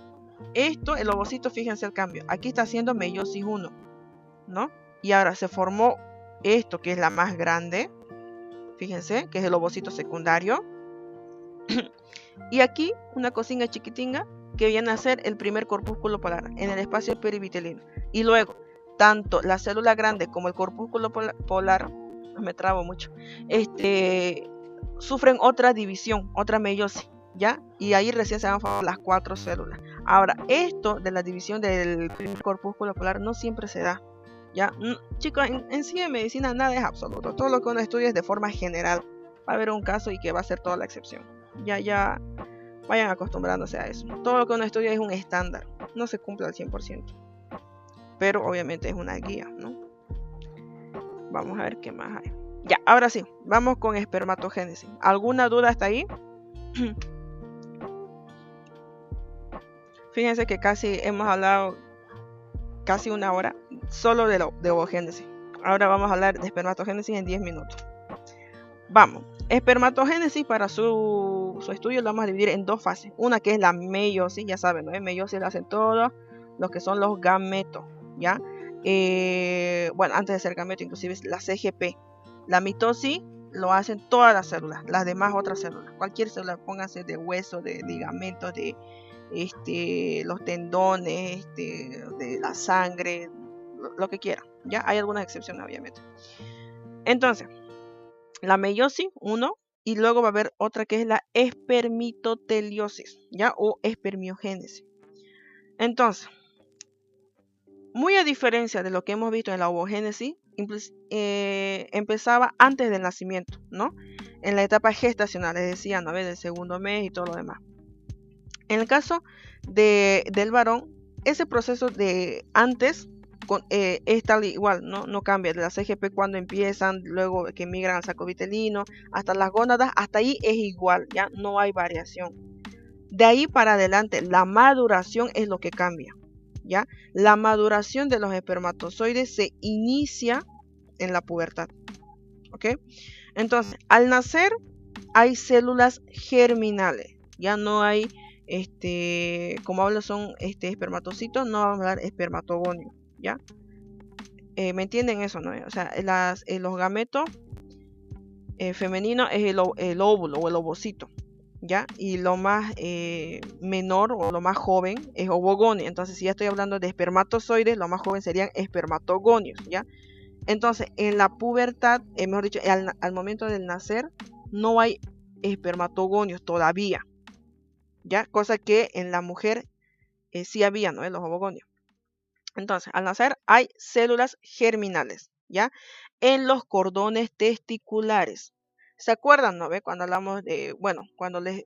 esto, el ovocito, fíjense el cambio. Aquí está haciendo meiosis 1, ¿no? Y ahora se formó esto que es la más grande, fíjense, que es el ovocito secundario. Y aquí una cosita chiquitinga que viene a ser el primer corpúsculo polar en el espacio perivitelino. Y luego, tanto la célula grande como el corpúsculo polar, me trabo mucho, sufren otra división, otra meiosis, ¿ya? Y ahí recién se van a formar las 4 células. Ahora, esto de la división del primer corpúsculo polar no siempre se da, ¿ya? Chicos, en sí en medicina nada es absoluto. Todo lo que uno estudia es de forma general. Va a haber un caso y que va a ser toda la excepción. Ya vayan acostumbrándose a eso. Todo lo que uno estudia es un estándar. No se cumple al 100%. Pero obviamente es una guía, ¿no? Vamos a ver qué más hay. Ya, ahora sí, vamos con espermatogénesis. ¿Alguna duda hasta ahí? Fíjense que casi hemos hablado casi una hora solo de ovogénesis. Ahora vamos a hablar de espermatogénesis en 10 minutos. Vamos, espermatogénesis para su estudio lo vamos a dividir en 2 fases. Una que es la meiosis, ya saben, ¿no? En meiosis la hacen todos los que son los gametos, ¿ya? Bueno, antes de ser gameto, inclusive la CGP. La mitosis lo hacen todas las células, las demás otras células. Cualquier célula, pónganse de hueso, de ligamentos, de los tendones, de la sangre, lo que quieran, ¿ya? Hay algunas excepciones, obviamente. Entonces, la meiosis 1, y luego va a haber otra que es la espermitoteliosis, ¿ya? O espermiogénesis. Entonces, muy a diferencia de lo que hemos visto en la ovogénesis, empezaba antes del nacimiento, ¿no? En la etapa gestacional, les decía, ¿no? Del segundo mes y todo lo demás. En el caso del varón, ese proceso de antes es tal igual, no cambia. De la CGP cuando empiezan, luego que migran al saco vitelino, hasta las gónadas, hasta ahí es igual, ya no hay variación. De ahí para adelante, la maduración es lo que cambia, ¿ya? La maduración de los espermatozoides se inicia en la pubertad, ¿ok? Entonces, al nacer hay células germinales, ya no hay, como hablo son espermatocitos, no vamos a hablar espermatogonios, ¿ya? ¿Me entienden eso, no? O sea, los gametos femeninos es el óvulo o el ovocito, ¿ya? Y lo más menor o lo más joven es ovogonio. Entonces, si ya estoy hablando de espermatozoides, lo más joven serían espermatogonios, ¿ya? Entonces, en la pubertad, mejor dicho, al momento del nacer, no hay espermatogonios todavía, ¿ya? Cosa que en la mujer sí había, ¿no? En los ovogonios. Entonces, al nacer hay células germinales, ¿ya? En los cordones testiculares. ¿Se acuerdan, no ve? Cuando hablamos de, bueno, cuando les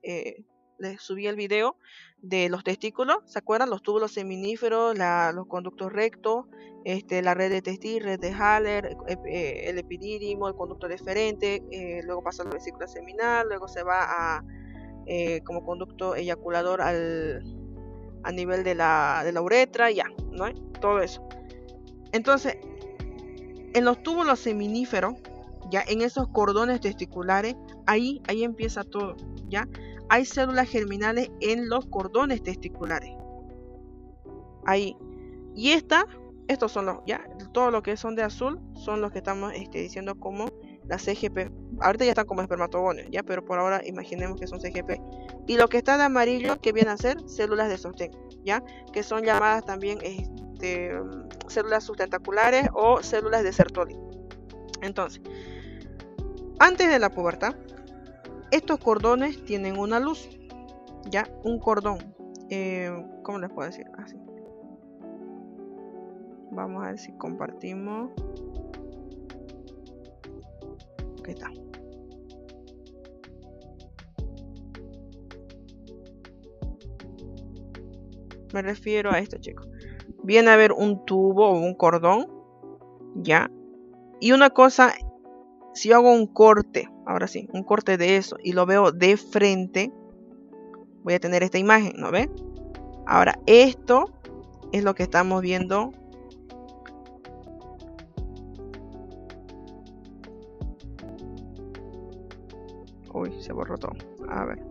subí el video de los testículos, ¿se acuerdan? Los túbulos seminíferos, los conductos rectos, la red de Testis, red de Haller, el epidídimo, el conducto deferente, luego pasa la vesícula seminal, luego se va como conducto eyaculador a nivel de la uretra, ya, ¿no? Todo eso. Entonces, en los túbulos seminíferos, ya en esos cordones testiculares, ahí empieza todo, ¿ya? Hay células germinales en los cordones testiculares. Ahí. Y estos son los, ya, todo lo que son de azul son los que estamos diciendo como la CGP. Ahorita ya están como espermatogonios, ya, pero por ahora imaginemos que son CGP. Y lo que está de amarillo, que viene a ser células de sostén, ya, que son llamadas también células sustentaculares o células de Sertoli. Entonces, antes de la pubertad, estos cordones tienen una luz, ya, un cordón, ¿cómo les puedo decir? Así. Vamos a ver si compartimos. Aquí está. Me refiero a esto, chicos. Viene a haber un tubo o un cordón, ya. Y una cosa, si yo hago un corte, ahora sí, un corte de eso y lo veo de frente, voy a tener esta imagen, ¿no ve? Ahora, esto es lo que estamos viendo. Uy, se borró todo. A ver.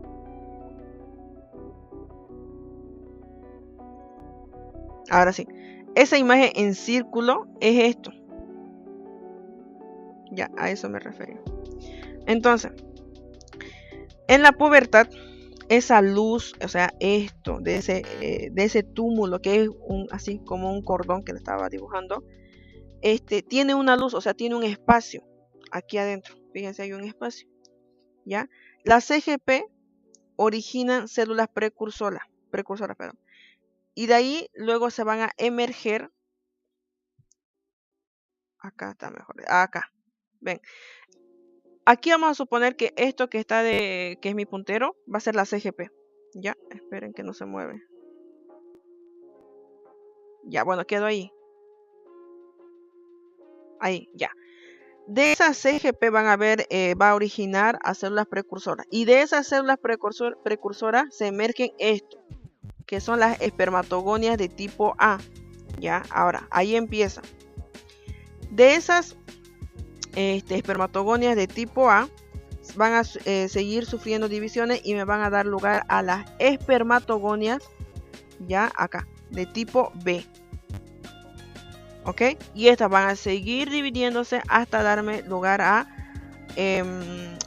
Ahora sí. Esa imagen en círculo es esto. Ya, a eso me refería. Entonces, en la pubertad, esa luz, o sea, esto, de ese túmulo que es así como un cordón que le estaba dibujando, tiene una luz, o sea, tiene un espacio aquí adentro. Fíjense, hay un espacio. ¿Ya? Las CGP originan células precursoras, perdón. Y de ahí luego se van a emerger. Acá está mejor. Acá. Ven. Aquí vamos a suponer que esto que está que es mi puntero, va a ser la CGP. Ya, esperen que no se mueve. Ya, bueno, quedó ahí. Ahí, ya. De esas CGP va a originar a células precursoras. Y de esas células precursoras se emergen esto, que son las espermatogonias de tipo A. Ya, ahora, ahí empieza. De esas espermatogonias de tipo A van a seguir sufriendo divisiones y me van a dar lugar a las espermatogonias, ya acá, de tipo B. ¿Ok? Y estas van a seguir dividiéndose hasta darme lugar a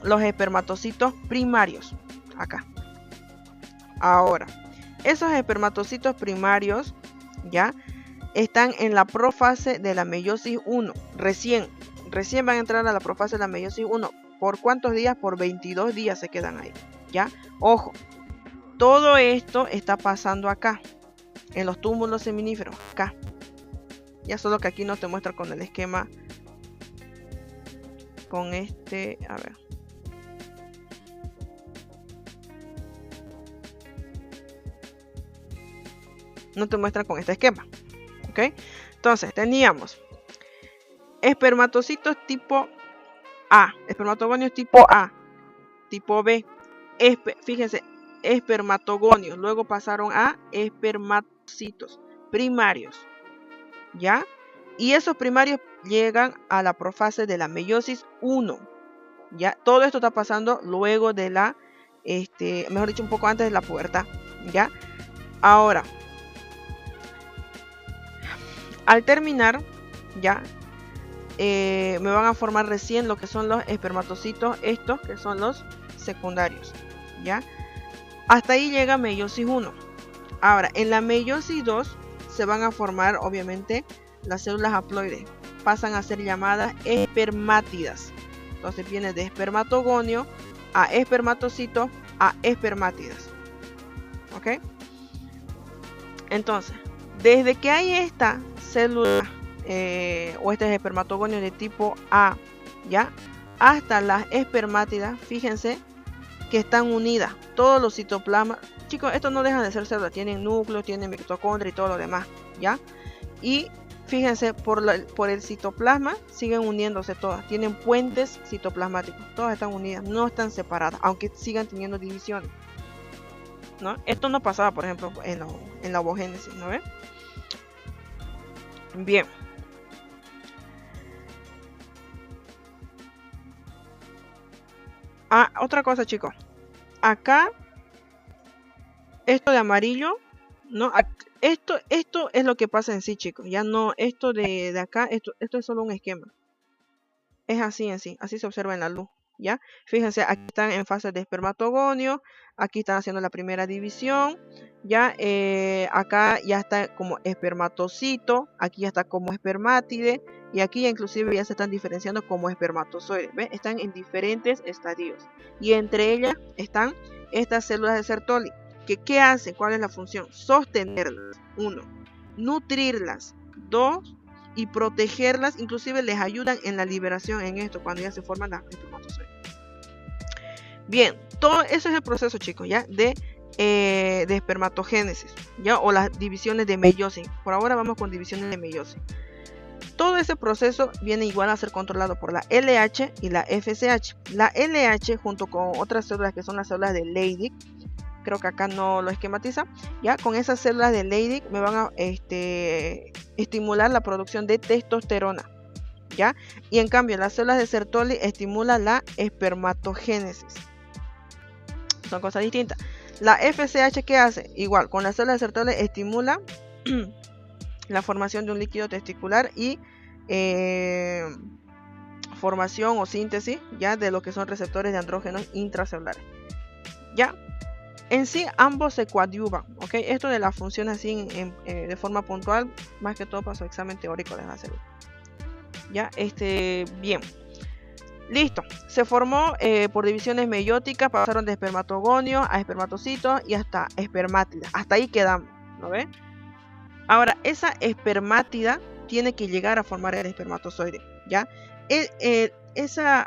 los espermatocitos primarios. Acá. Ahora, esos espermatocitos primarios ya están en la profase de la meiosis 1. Recién van a entrar a la profase de la meiosis 1. ¿Por cuántos días? Por 22 días se quedan ahí. ¿Ya? Ojo, todo esto está pasando acá, en los túmulos seminíferos, acá. Ya solo que aquí no te muestra con el esquema, con a ver. No te muestra con este esquema. ¿Ok? Entonces, teníamos espermatocitos tipo A, espermatogonios tipo A, tipo B. Fíjense, espermatogonios. Luego pasaron a espermatocitos primarios. ¿Ya? Y esos primarios llegan a la profase de la meiosis 1. ¿Ya? Todo esto está pasando luego de la, mejor dicho, un poco antes de la pubertad. ¿Ya? Ahora, al terminar, ya, me van a formar recién lo que son los espermatocitos, estos que son los secundarios, ¿ya? Hasta ahí llega meiosis 1. Ahora, en la meiosis 2 se van a formar, obviamente, las células haploides. Pasan a ser llamadas espermátidas. Entonces viene de espermatogonio a espermatocito a espermátidas. ¿Ok? Entonces, desde que hay esta célula o este espermatogonio de tipo A, ¿ya? Hasta las espermátidas, fíjense que están unidas. Todos los citoplasmas, chicos, estos no dejan de ser células, tienen núcleo, tienen mitocondria y todo lo demás, ¿ya? Y fíjense, por el citoplasma siguen uniéndose todas, tienen puentes citoplasmáticos, todas están unidas, no están separadas, aunque sigan teniendo divisiones, ¿no? Esto no pasaba, por ejemplo, en la ovogénesis, ¿no ven? Bien. Otra cosa, chicos. Acá, esto de amarillo, ¿no? Esto es lo que pasa en sí, chicos. Ya no, esto de acá, esto es solo un esquema. Es así en sí, así se observa en la luz, ¿ya? Fíjense, aquí están en fase de espermatogonio, aquí están haciendo la primera división, ya acá ya está como espermatocito, aquí ya está como espermátide, y aquí inclusive ya se están diferenciando como espermatozoides, ¿ves? Están en diferentes estadios, y entre ellas están estas células de Sertoli, que ¿qué hacen? ¿Cuál es la función? Sostenerlas, 1, nutrirlas, 2, y protegerlas, inclusive les ayudan en la liberación en esto, cuando ya se forman las espermatozoides. Bien, todo eso es el proceso, chicos, ya de espermatogénesis, ya, o las divisiones de meiosis. Por ahora vamos con divisiones de meiosis. Todo ese proceso viene igual a ser controlado por la LH y la FSH. La LH junto con otras células que son las células de Leydig, creo que acá no lo esquematiza, ya con esas células de Leydig me van a estimular la producción de testosterona, ya, y en cambio las células de Sertoli estimulan la espermatogénesis. Son cosas distintas. La FSH, ¿qué hace? Igual, con las células de Sertoli estimula la formación de un líquido testicular y formación o síntesis, ya, de lo que son receptores de andrógenos intracelulares, ya. En sí, ambos se coadyuvan, ¿ok? Esto de la función así de forma puntual, más que todo para su examen teórico de la célula. Ya, bien. Listo. Se formó por divisiones meióticas, pasaron de espermatogonio a espermatocitos y hasta espermátida. Hasta ahí quedamos, ¿no ven? Ahora, esa espermátida tiene que llegar a formar el espermatozoide, ¿ya?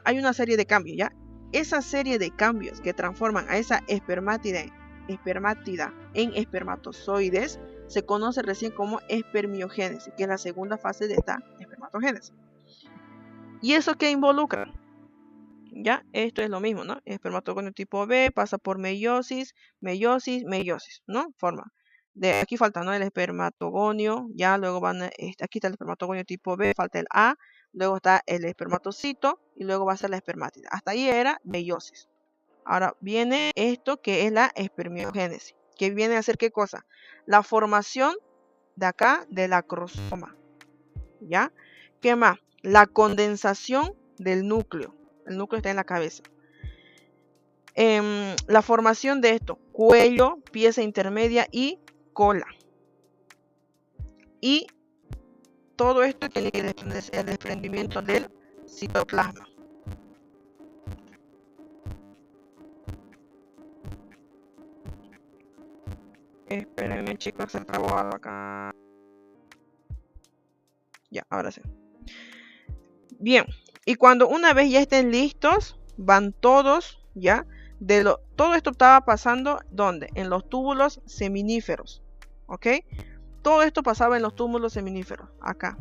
Hay una serie de cambios, ¿ya? Esa serie de cambios que transforman a esa espermátida en espermatozoides se conoce recién como espermiogénesis, que es la segunda fase de esta espermatogénesis. ¿Y eso qué involucra? Ya, esto es lo mismo, ¿no? Espermatogonio tipo B pasa por meiosis, ¿no? Forma. De aquí falta, ¿no? El espermatogonio, ya luego van, aquí está el espermatogonio tipo B, falta el A, luego está el espermatocito y luego va a ser la espermátida. Hasta ahí era meiosis. Ahora viene esto que es la espermiogénesis, que viene a hacer ¿qué cosa? La formación de acá del acrosoma, ¿ya? ¿Qué más? La condensación del núcleo. El núcleo está en la cabeza. La formación de esto, cuello, pieza intermedia y cola. Y todo esto tiene que depender del desprendimiento del citoplasma. Espérenme, chicos, se trabó algo acá. Ya, ahora sí. Bien, y cuando una vez ya estén listos, van todos, ya, todo esto estaba pasando, ¿dónde? En los túbulos seminíferos, ¿ok? Todo esto pasaba en los túbulos seminíferos, acá,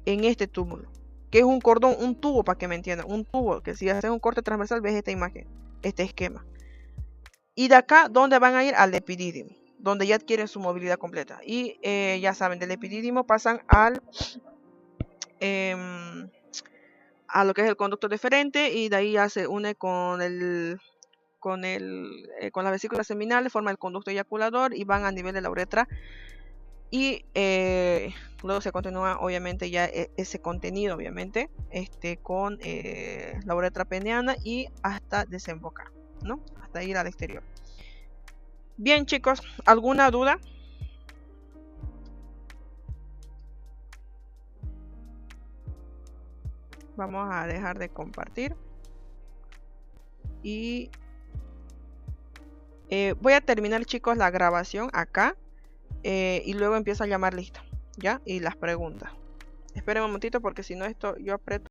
en este túbulo, que es un cordón, un tubo, para que me entiendan, un tubo, que si haces un corte transversal, ves esta imagen, este esquema. Y de acá, ¿dónde van a ir? Al epidídimo, donde ya adquieren su movilidad completa. Y ya saben, del epidídimo pasan a lo que es el conducto deferente, y de ahí ya se une con la vesícula seminal, forma el conducto eyaculador y van a nivel de la uretra Y luego se continúa obviamente ya ese contenido obviamente con la uretra peniana y hasta desembocar, ¿no? Hasta ir al exterior. Bien, chicos, ¿alguna duda? Vamos a dejar de compartir y voy a terminar, chicos, la grabación acá y luego empiezo a llamar lista, ¿ya? Y las preguntas. Esperen un momentito porque si no esto yo aprieto